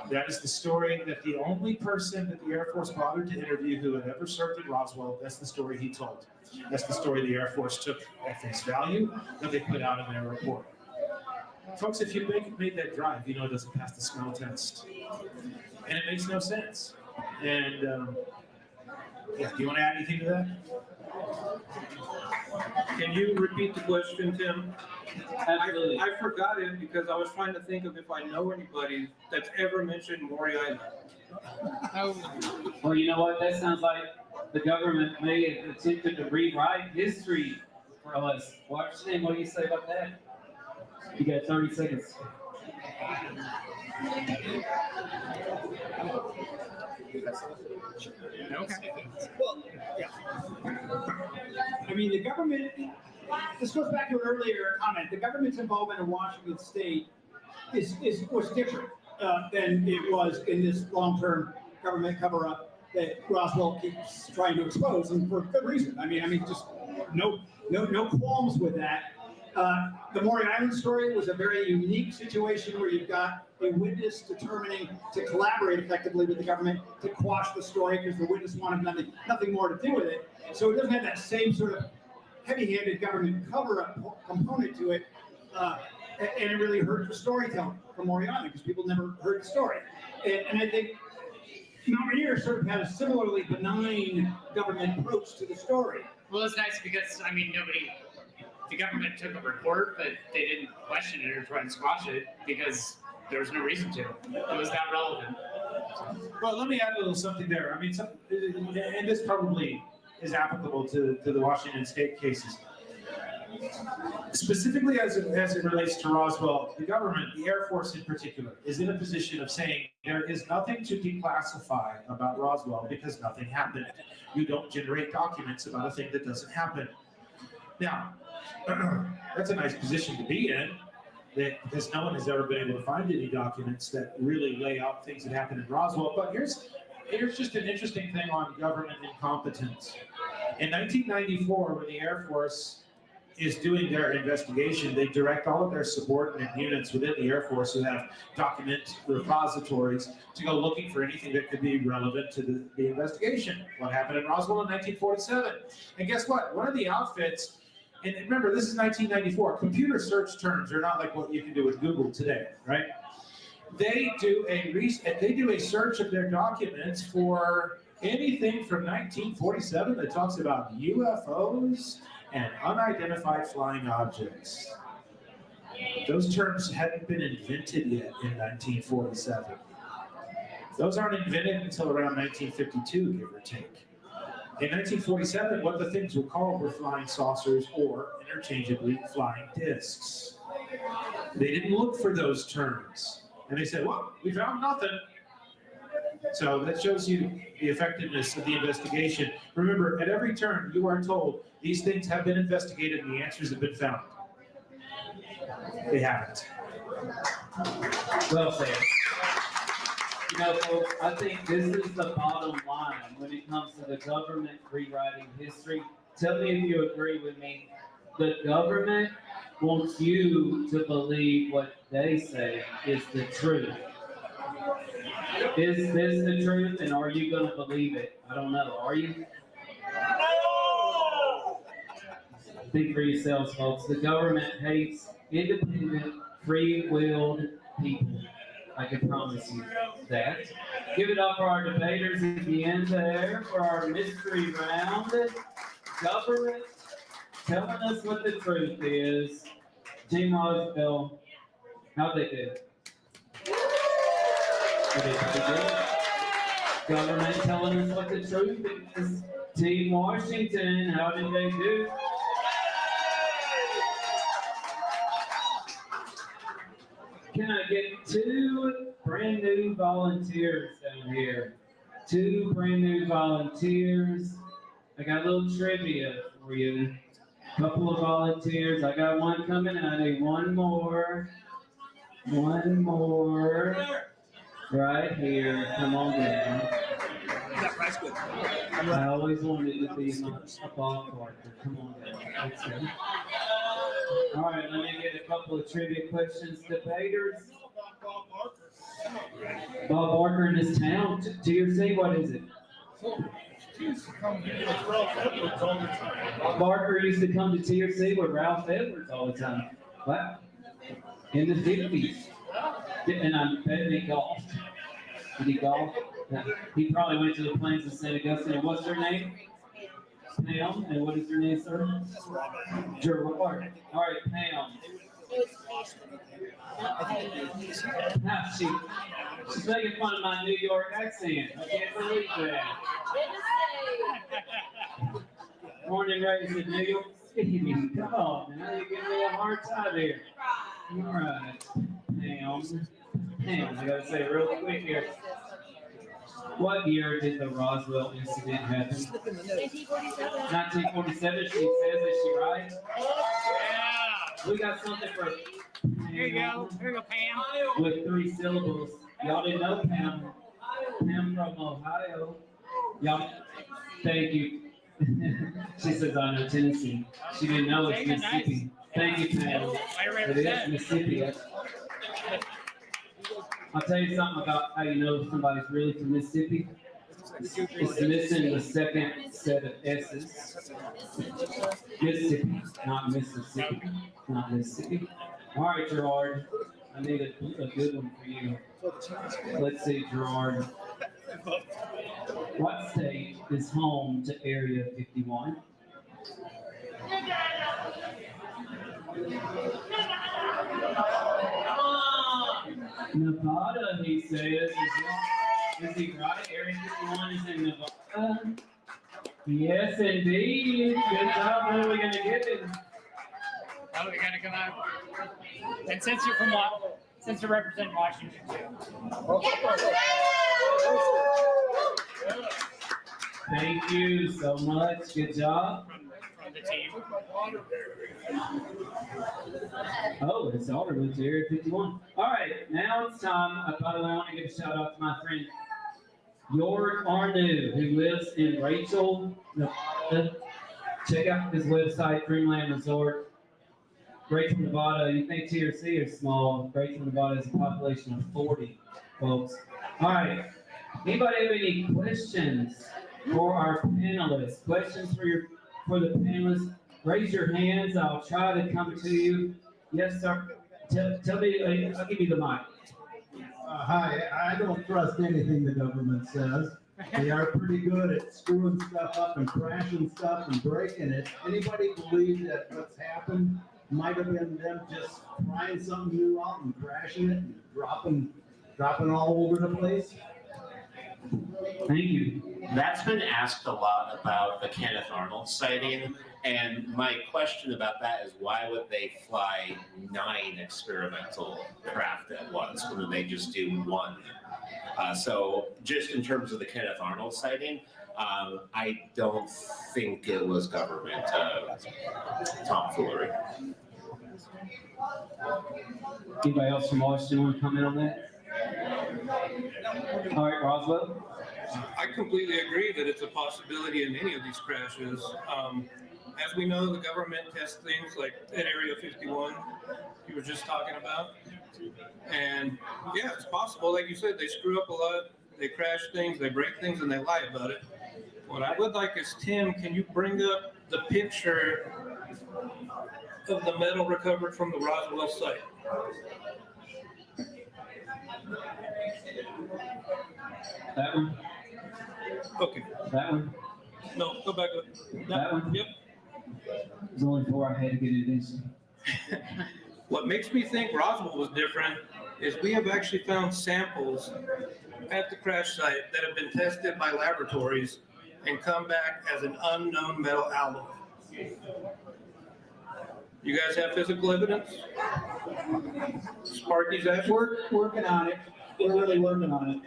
That is the story that the only person that the Air Force bothered to interview who had ever served in Roswell, that's the story he told. That's the story the Air Force took at face value that they put out in their report. Folks, if you made that drive, you know it doesn't pass the smell test. And it makes no sense. And yeah, do you want to add anything to that? Can you repeat the question, Tim? Absolutely. I forgot it because I was trying to think of if I know anybody that's ever mentioned Maury Island. Well, you know what? That sounds like the government may have attempted to rewrite history for us. Washington, what do you say about that? You got 30 seconds. Okay. Well, yeah. I mean, the government, this goes back to an earlier comment, the government's involvement in Washington State was different than it was in this long-term government cover-up that Roswell keeps trying to expose, and for good reason. I mean, just no qualms with that. The Maury Island story was a very unique situation where you've got a witness determining to collaborate effectively with the government to quash the story because the witness wanted nothing more to do with it. So it doesn't have that same sort of heavy-handed government cover-up component to it, and it really hurt the storytelling from Maury Island because people never heard the story. And I think Mount Rainier sort of had a similarly benign government approach to the story. Well, it's nice because, I mean, the government took a report, but they didn't question it or try and squash it because there was no reason to. It was not relevant. Well, let me add a little something there. I mean, and this probably is applicable to the Washington State cases. Specifically as it relates to Roswell, the government, the Air Force in particular, is in a position of saying there is nothing to declassify about Roswell because nothing happened. You don't generate documents about a thing that doesn't happen. Now, that's a nice position to be in, because no one has ever been able to find any documents that really lay out things that happened in Roswell. But here's just an interesting thing on government incompetence. In 1994, when the Air Force is doing their investigation, they direct all of their subordinate units within the Air Force who have document repositories to go looking for anything that could be relevant to the investigation. What happened in Roswell in 1947? And guess what? One of the outfits, and remember, this is 1994. Computer search terms are not like what you can do with Google today, right? They do a search of their documents for anything from 1947 that talks about UFOs and unidentified flying objects. Those terms hadn't been invented yet in 1947. Those aren't invented until around 1952, give or take. In 1947, what the things were called were flying saucers or, interchangeably, flying discs. They didn't look for those terms. And they said, well, we found nothing. So that shows you the effectiveness of the investigation. Remember, at every turn, you are told these things have been investigated and the answers have been found. They haven't. Well said. You know, folks, I think this is the bottom line when it comes to the government rewriting history. Tell me if you agree with me. The government wants you to believe what they say is the truth. Is this the truth, and are you going to believe it? I don't know. Are you? Think for yourselves, folks. The government hates independent, free-willed people. I can promise you that. Give it up for our debaters at the end there for our mystery round. Government telling us what the truth is. Team Roswell, how'd they do? They did pretty good. Government telling us what the truth is. Team Washington, how did they do? Can I get 2 brand new volunteers down here? 2 brand new volunteers. I got a little trivia for you. Couple of volunteers. I got one coming and I need one more. One more. Right here. Come on down. I always wanted to be a ball collector. Come on down. Let's go. All right, let me get a couple of trivia questions. Debaters. Bob Barker in his town. TRC, what is it? Bob Barker used to come to TRC with Ralph Edwards all the time. Wow. In the 50s. And I bet he golfed. Did he golf? He probably went to the plains of St. Augustine. And what's her name? Pam. And what is her name, sir? Gerard. All right, Pam. She's making fun of my New York accent. I can't believe that. Born and raised in New York City. Come on, man. You're giving me a hard time here. All right, Pam. Pam, I gotta say real quick here. What year did the Roswell incident happen? 1947, she says, is she right? Yeah. We got something for Pam. Here you go. Here you go, Pam. With 3 syllables. Y'all didn't know Pam. Pam from Ohio. Y'all, thank you. She says, I know Tennessee. She didn't know it's Mississippi. Thank you, Pam. It is Mississippi. I'll tell you something about how you know somebody's really from Mississippi. It's missing the second set of S's. Mississippi, not Mississippi. Not Mississippi. All right, Gerard. I need a good one for you. Let's see, Gerard. What state is home to Area 51? Nevada, he says. Is he right? Area 51 is in Nevada. Yes, indeed. Good job. What are we going to get him? Oh, we gotta come out. And since you're from since you represent Washington too. Thank you so much. Good job. From the team. Oh, his daughter went to Area 51. All right, now it's time. By the way, I want to give a shout out to my friend Yord Arnu, who lives in Rachel, Nevada. Check out his website, Dreamland Resort. Rachel, Nevada, you think TRC is small. Rachel, Nevada is a population of 40 folks. All right, anybody have any questions for our panelists? Questions for the panelists? Raise your hands. I'll try to come to you. Yes, sir. Tell me. I'll give you the mic. Hi. I don't trust anything the government says. They are pretty good at screwing stuff up and crashing stuff and breaking it. Anybody believe that what's happened might have been them just trying something new out and crashing it and dropping all over the place? Thank you. That's been asked a lot about the Kenneth Arnold sighting, and my question about that is why would they fly 9 experimental craft at once? Wouldn't they just do 1? So just in terms of the Kenneth Arnold sighting, I don't think it was government tomfoolery. Anybody else from Washington want to comment on that? All right, Roswell. I completely agree that it's a possibility in any of these crashes. As we know, the government tests things like at Area 51 you were just talking about. And yeah, it's possible. Like you said, they screw up a lot. They crash things, they break things, and they lie about it. What I would like is, Tim, can you bring up the picture of the metal recovered from the Roswell site. That one? Okay, That one? no, go back. That one? Yep. There's only 4 I had to get it in. What makes me think Roswell was different is we have actually found samples at the crash site that have been tested by laboratories and come back as an unknown metal alloy. You guys have physical evidence? Sparky's ashes? We're working on it. We're really working on it.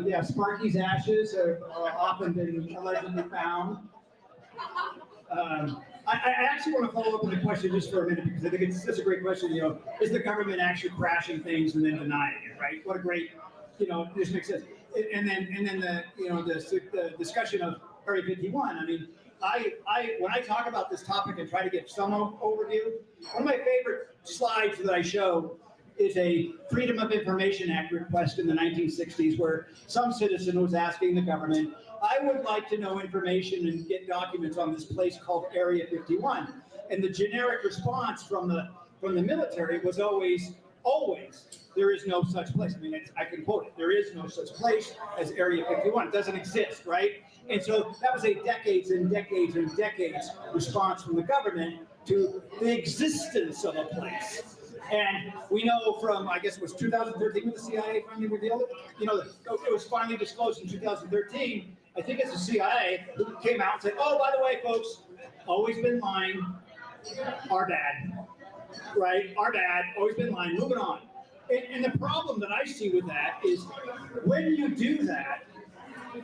Yeah, Sparky's ashes have often been allegedly found. I actually want to follow up on the question just for a minute because I think it's a great question. You know, is the government actually crashing things and then denying it? Right? What a great, this makes sense. And then the discussion of Area 51. I mean, when I talk about this topic and try to give some overview, one of my favorite slides that I show is a Freedom of Information Act request in the 1960s where some citizen was asking the government, I would like to know information and get documents on this place called Area 51. And the generic response from the military was always, there is no such place. I mean, I can quote it, there is no such place as Area 51. It doesn't exist, right? And so that was a decades and decades and decades response from the government to the existence of a place. And we know from, I guess it was 2013 when the CIA finally revealed it, it was finally disclosed in 2013. I think it's the CIA who came out and said, oh, by the way, folks, always been lying, our bad, right? Our bad, always been lying, moving on. And the problem that I see with that is when you do that,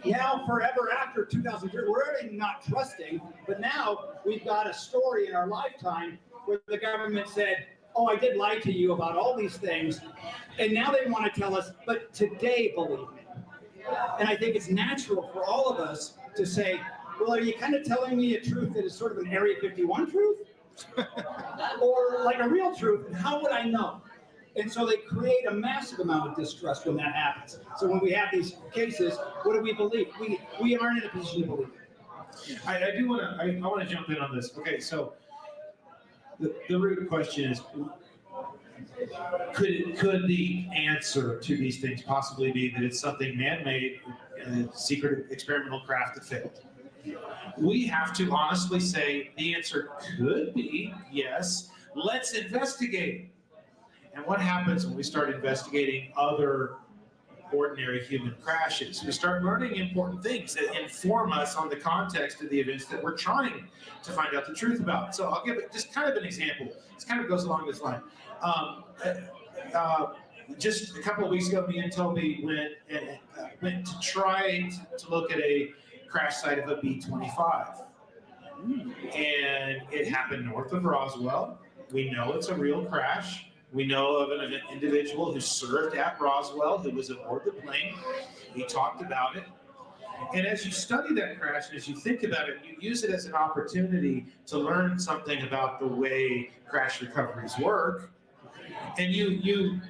now forever after 2003, we're already not trusting, but now we've got a story in our lifetime where the government said, oh, I did lie to you about all these things, and now they want to tell us, but today, believe me. And I think it's natural for all of us to say, well, are you kind of telling me a truth that is sort of an Area 51 truth? Or like a real truth, and how would I know? And so they create a massive amount of distrust when that happens. So when we have these cases, what do we believe? We aren't in a position to believe it. I want to jump in on this. Okay, so the root question is, could the answer to these things possibly be that it's something man-made, secret experimental craft that failed? We have to honestly say the answer could be yes. Let's investigate. And what happens when we start investigating other ordinary human crashes? We start learning important things that inform us on the context of the events that we're trying to find out the truth about. So I'll give it just kind of an example. This kind of goes along this line. Just a couple of weeks ago, me and Toby went to try to look at a crash site of a B-25. And it happened north of Roswell. We know it's a real crash. We know of an individual who served at Roswell, who was aboard the plane. He talked about it. And as you study that crash, and as you think about it, you use it as an opportunity to learn something about the way crash recoveries work. And you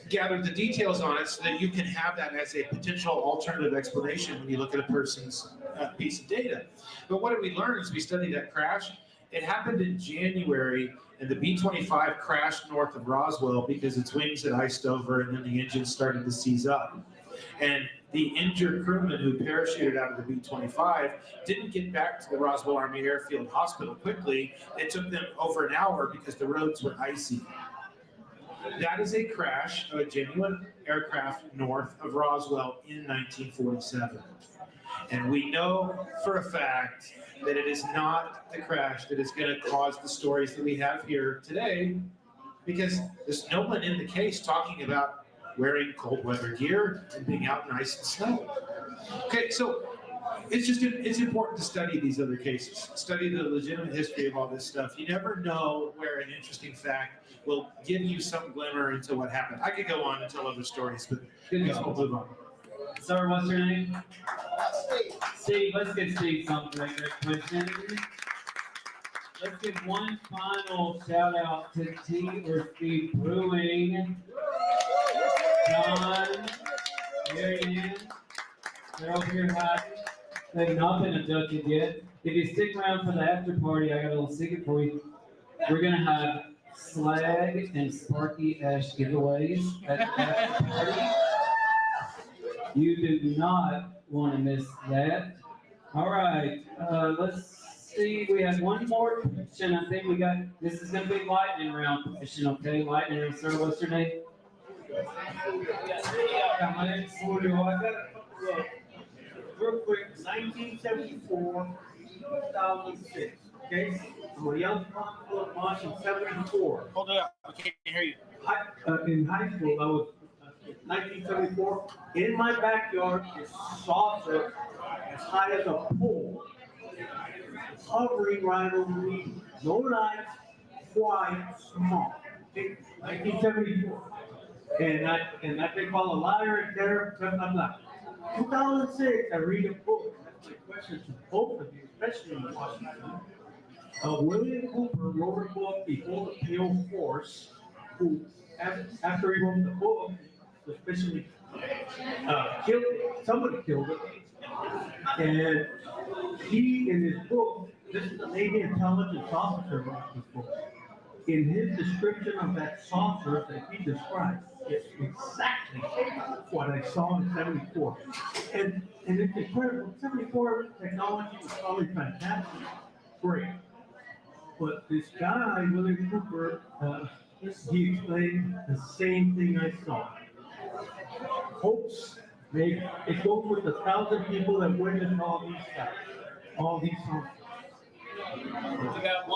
gather the details on it so that you can have that as a potential alternative explanation when you look at a person's piece of data. But what did we learn as we studied that crash? It happened in January, and the B-25 crashed north of Roswell because its wings had iced over and then the engines started to seize up. And the injured crewmen who parachuted out of the B-25 didn't get back to the Roswell Army Airfield Hospital quickly. It took them over an hour because the roads were icy. That is a crash of a genuine aircraft north of Roswell in 1947. And we know for a fact that it is not the crash that is going to cause the stories that we have here today, because there's no one in the case talking about wearing cold weather gear and being out in ice and snow. Okay, so it's important to study these other cases, study the legitimate history of all this stuff. You never know where an interesting fact will give you some glimmer into what happened. I could go on and tell other stories, but we'll move on. Sir, what's your name? Steve. Let's give Steve something right quick. Let's give one final shout out to TorC Brewing. John, there he is. They're over here hiding. have not been abducted yet. If you stick around for the after party, I got a little secret for you. We're gonna have slag and Sparky Ash giveaways at the after party. You do not want to miss that. All right, let's see. We have one more question. I think we got. This is gonna be lightning round question, okay? Lightning round. Sir, what's your name? Yeah, my name's Julio. I got a couple of, real quick, 1974, 2006, okay? I'm a young conflict launch in 74. Hold it up, I can't hear you. In high school, I was 1974. In my backyard, is saucer as high as a pole, hovering right over me. No lights, quiet, small. Okay? 1974. And that they call a liar and terror, blah, blah. 2006, I read a book. That's my question to both of you, especially in Washington. William Cooper wrote a book, Before the Pale Horse, who, after he wrote the book, suspiciously killed it. Somebody killed it. And he, in his book, this is a Navy intelligence officer wrote this book. In his description of that saucer that he described, it's exactly what I saw in 74. And it's incredible. 74 technology was probably fantastic, great. But this guy, William Cooper, he explained the same thing I saw. Hopes, it goes with 1,000 people that witnessed all these stuff, all these songs.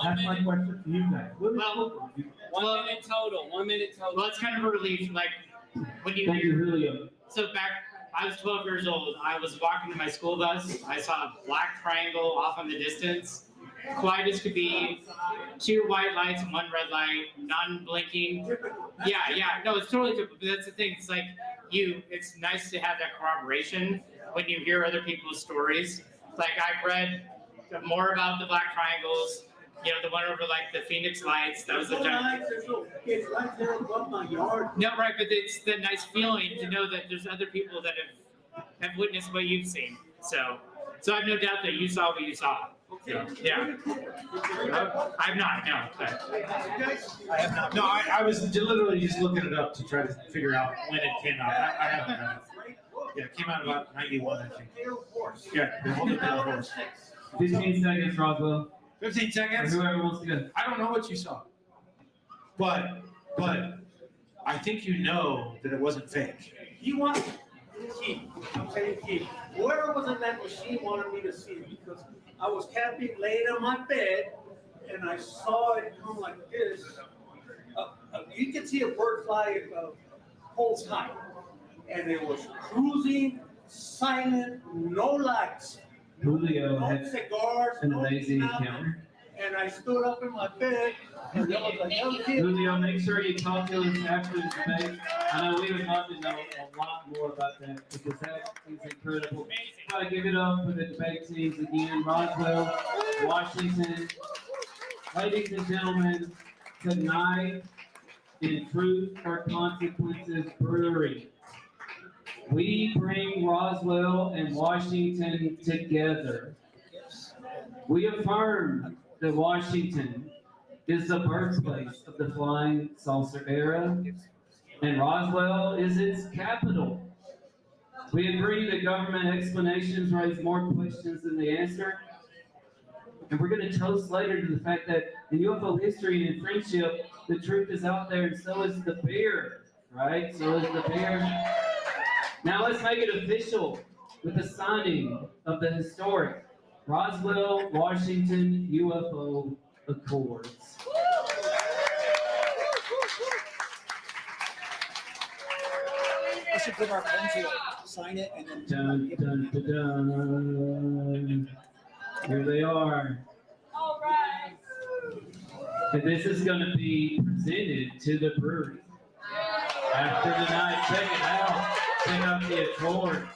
That's my question to you guys. Well, 1 minute total. 1 minute total. Well, it's kind of a relief, like when you. Thank you, Julio. So I was 12 years old. I was walking to my school bus. I saw a black triangle off in the distance. Quiet as could be. 2 white lights and 1 red light, non-blinking. Yeah. No, it's totally typical. But that's the thing. It's like it's nice to have that corroboration when you hear other people's stories. Like I've read more about the black triangles. You know, the one over like the Phoenix lights. That was the giant. It's right there above my yard. No, right, but it's the nice feeling to know that there's other people that have witnessed what you've seen. So I have no doubt that you saw what you saw. So, yeah. I've not, no. But. I have not. No, I was literally just looking it up to try to figure out when it came out. I haven't done it. Yeah, it came out about 91, I think. Yeah, the whole pale horse. 15 seconds, Roswell. 15 seconds? Or whoever wants to go. I don't know what you saw. But I think you know that it wasn't fake. You want key. I'm saying key. Whoever was in that machine wanted me to see it because I was camping, laying on my bed, and I saw it come like this. You could see a bird fly poles high, and it was cruising, silent, no lights. Julio no had cigars, an no amazing nothing. encounter. And I stood up in my bed, and there was a young kid. Julio, make sure you talk to us after the debate. I know we would love to know a lot more about that because that is incredible. Gotta give it up for the debate teams again. Roswell, Washington. Ladies and gentlemen, tonight in Truth or Consequences Brewery, we bring Roswell and Washington together. We affirm that Washington is the birthplace of the flying saucer era, and Roswell is its capital. We agree that government explanations raise more questions than they answer, and we're going to toast later to the fact that in UFO history and in friendship, the truth is out there, and so is the beer, right? So is the beer. Now let's make it official with the signing of the historic Roswell, Washington UFO Accords. I should give our friends here, sign it, and then. Dun, dun, dun, dun. Here they are. All right. And this is going to be presented to the brewery. After tonight, check it out. Check out the Accords.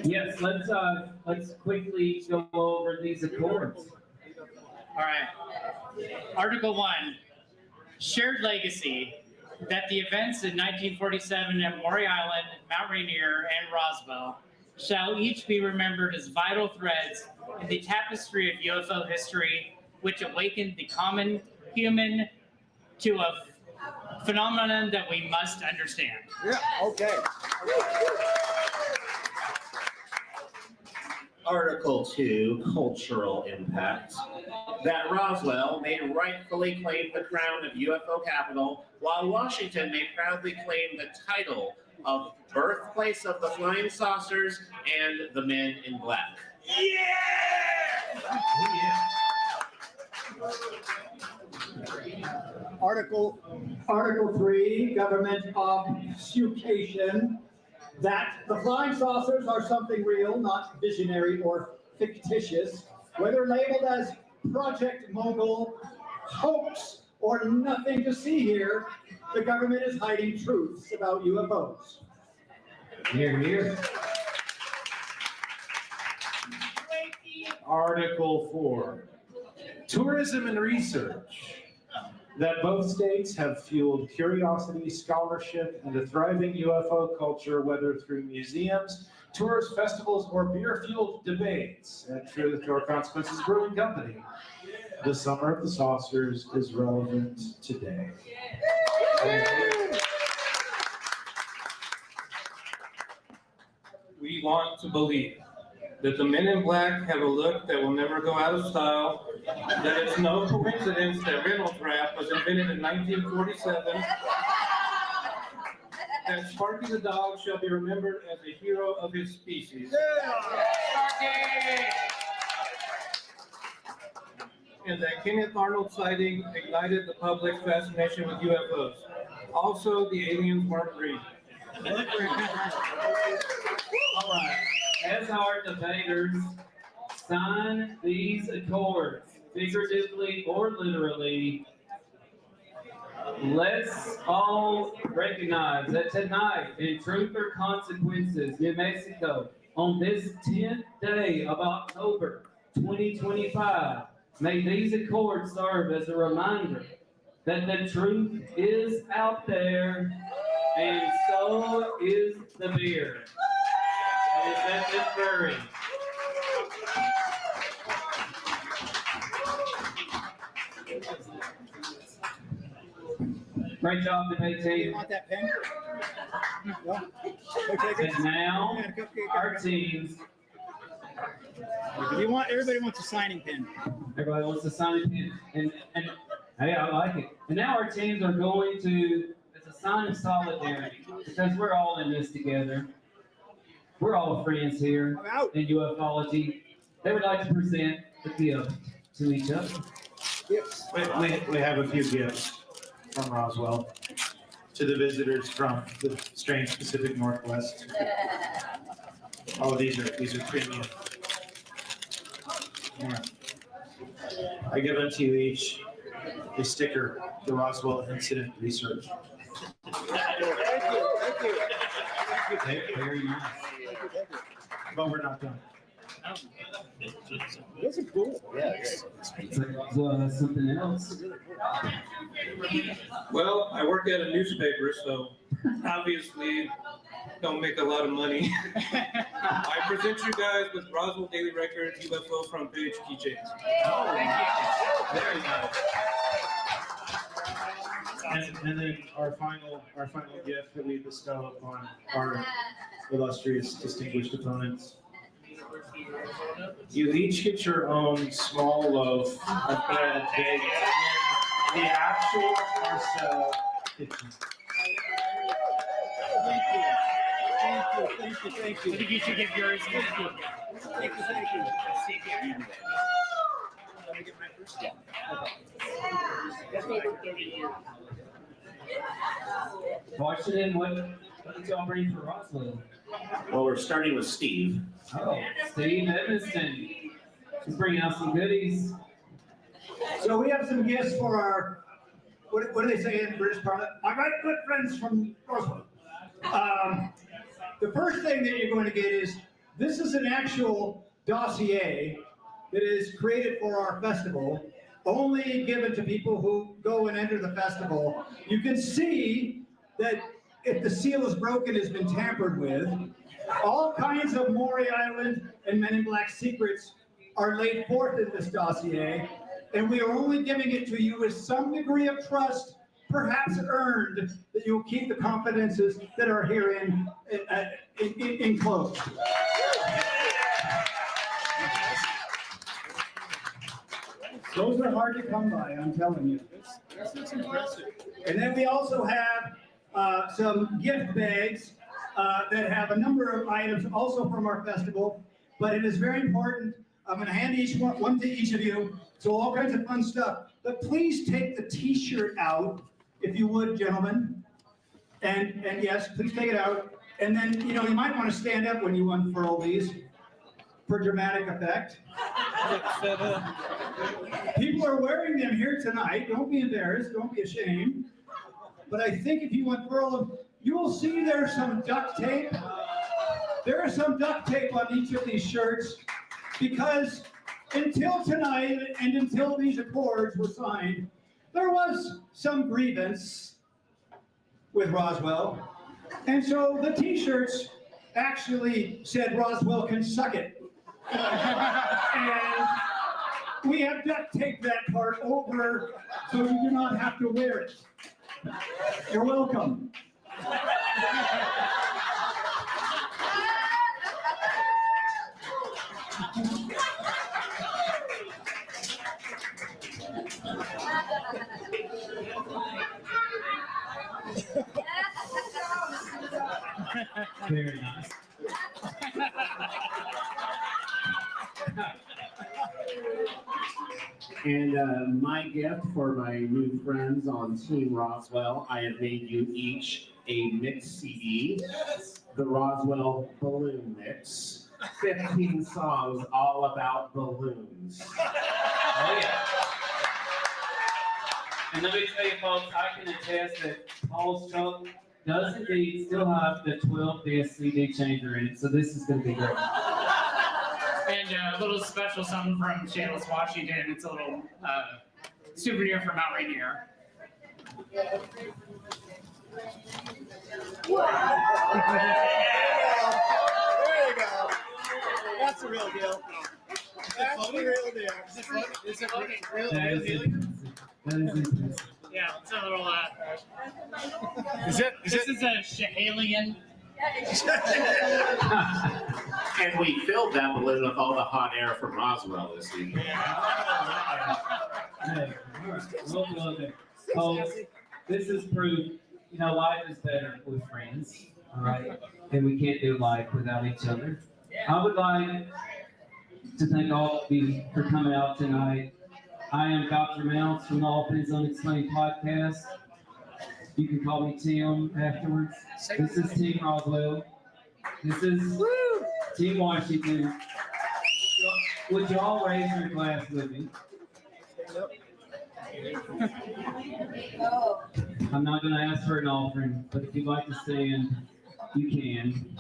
Yes, let's quickly go over these Accords. All right. Article 1, shared legacy. that the events in 1947 at Maury Island, Mount Rainier, and Roswell shall each be remembered as vital threads in the tapestry of UFO history, which awakened the common human to a phenomenon that we must understand. Yeah, okay. Article 2, Cultural Impact. That Roswell may rightfully claim the crown of UFO capital, while Washington may proudly claim the title of birthplace of the flying saucers and the men in black. Article 3, government obfuscation, that the flying saucers are something real, not visionary or fictitious, whether labeled as Project Mogul, hoax, or nothing to see here, the government is hiding truths about UFOs. Here, here. Article 4, tourism and research. That both states have fueled curiosity, scholarship, and a thriving UFO culture, whether through museums, tourist festivals, or beer-fueled debates. At Truth or Consequences Brewing Company, the summer of the saucers is relevant today. We want to believe that the men in black have a look that will never go out of style, that it's no coincidence that Reynolds Wrap was invented in 1947, that Sparky the dog shall be remembered as a hero of his species. And that Kenneth Arnold's sighting ignited the public's fascination with UFOs. Also, the aliens weren't green. All right. As our debaters sign these accords, figuratively or literally, let's all recognize that tonight in Truth or Consequences, New Mexico, on this 10th day of October 2025, may these accords serve as a reminder that the truth is out there, and so is the beer. And it's at this brewery. Great job, debate team. You want that pen? No? And now, our teams. You want, everybody wants a signing pen. Everybody wants a signing pen. And hey, I like it. And now our teams are going to, it's a sign of solidarity, because we're all in this together. We're all friends here in ufology. They would like to present a gift to each other. Yes. We have a few gifts from Roswell to the visitors from the strange Pacific Northwest. Oh, these are premium. Yeah. I give them to you each a sticker, the Roswell Incident Research. Thank you. Very nice. But we're not done. Those are cool. Yeah. So something else. Well, I work at a newspaper, so obviously don't make a lot of money. I present you guys with Roswell Daily Record UFO front page keychains. Oh, thank you. Very nice. And then our final gift that we bestow upon our illustrious distinguished opponents. You each get your own small loaf of bread baked in the actual Marcel kitchen. Thank you. I think you should give yours. Thank you. Let me get my first. Yeah. That's over 30 years. Washington, what did y'all bring for Roswell? Well, we're starting with Steve. Oh, Steve Evanston. He's bringing out some goodies. So we have some gifts for our, what do they say in British Parliament? My right good friends from Roswell. The first thing that you're going to get is, this is an actual dossier that is created for our festival. only given to people who go and enter the festival. You can see that if the seal is broken, it's been tampered with. All kinds of Maury Island and Men in Black secrets are laid forth in this dossier, and we are only giving it to you with some degree of trust, perhaps earned, that you'll keep the confidences that are herein enclosed. Those are hard to come by, I'm telling you. That's impressive. And then we also have some gift bags that have a number of items also from our festival, but it is very important. I'm going to hand each one to each of you. So all kinds of fun stuff. But please take the T-shirt out, if you would, gentlemen. And yes, please take it out. And then, you might want to stand up when you unfurl these for dramatic effect. People are wearing them here tonight. Don't be embarrassed. Don't be ashamed. But I think if you unfurl them, you will see there's some duct tape. There is some duct tape on each of these shirts because until tonight and until these accords were signed, there was some grievance with Roswell. And so the T-shirts actually said Roswell can suck it. And we have duct taped that part over so you do not have to wear it. You're welcome. Very nice. And my gift for my new friends on Team Roswell, I have made you each a mix CD, the Roswell Balloon Mix. 15 songs all about balloons. Oh, yeah. And let me tell you, folks, I can attest that Paul's truck does indeed still have the 12-disc CD changer in it, so this is going to be great. And a little special something from Seattle, Washington. It's a little souvenir from Mount Rainier. There you go. That's the real deal. That's the real deal. Is it real deal? That is impressive. Yeah, it's a little. This is a Schahalian. And we filled that balloon with all the hot air from Roswell this evening. Hey, all right. Welcome. Folks, this is proof, life is better with friends, all right? And we can't do life without each other. I would like to thank all of you for coming out tonight. I am Dr. Mounce from the All Things Unexplained podcast. You can call me Tim afterwards. This is Team Roswell. This is Team Washington. Would you all raise your glass with me? I'm not going to ask for an offering, but if you'd like to stand, you can.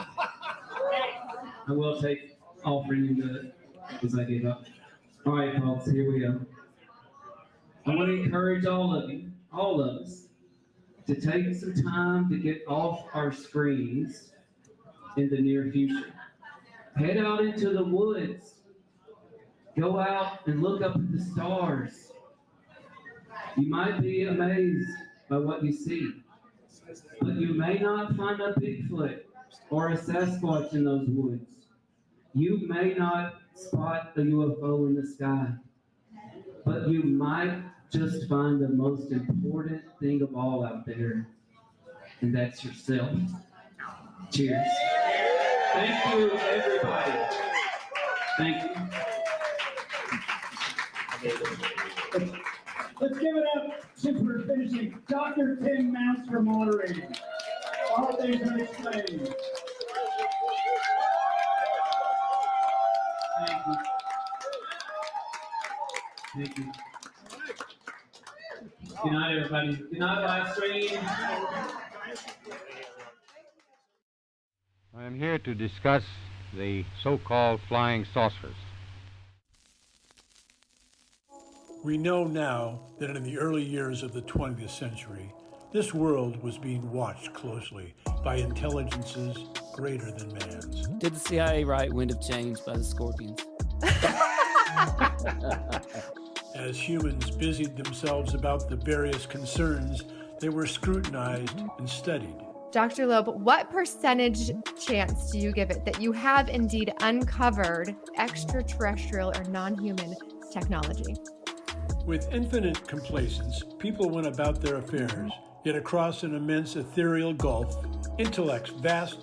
I will take offering in the as I give up. All right, folks, here we go. I want to encourage all of you, all of us, to take some time to get off our screens in the near future. Head out into the woods. Go out and look up at the stars. You might be amazed by what you see, but you may not find a Bigfoot or a Sasquatch in those woods. You may not spot a UFO in the sky, but you might just find the most important thing of all out there, and that's yourself. Cheers. Thank you, everybody. Thank you. Let's give it up, since we're finishing, Dr. Tim Mounce for moderating. All Things Unexplained. Thank you. Thank you. Good night, everybody. Good night, live stream. I am here to discuss the so-called flying saucers. We know now that in the early years of the 20th century, this world was being watched closely by intelligences greater than man's. Did the CIA write Wind of Change by the Scorpions? As humans busied themselves about the various concerns, they were scrutinized and studied. Dr. Loeb, what percentage chance do you give it that you have indeed uncovered extraterrestrial or non-human technology? With infinite complacence, people went about their affairs, yet across an immense ethereal gulf, intellects vast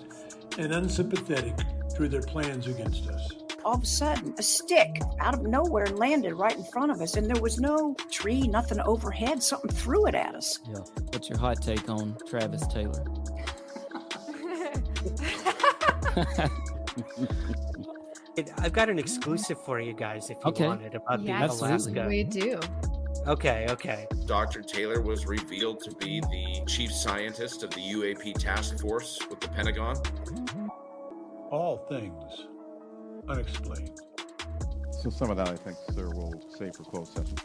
and unsympathetic drew their plans against us. All of a sudden, a stick out of nowhere landed right in front of us, and there was no tree, nothing overhead. Something threw it at us. Yeah. What's your hot take on Travis Taylor? I've got an exclusive for you guys if you want it about the Alaska. We do. Okay. Dr. Taylor was revealed to be the chief scientist of the UAP task force with the Pentagon. All Things Unexplained. So some of that, I think, sir, we'll save for closed session.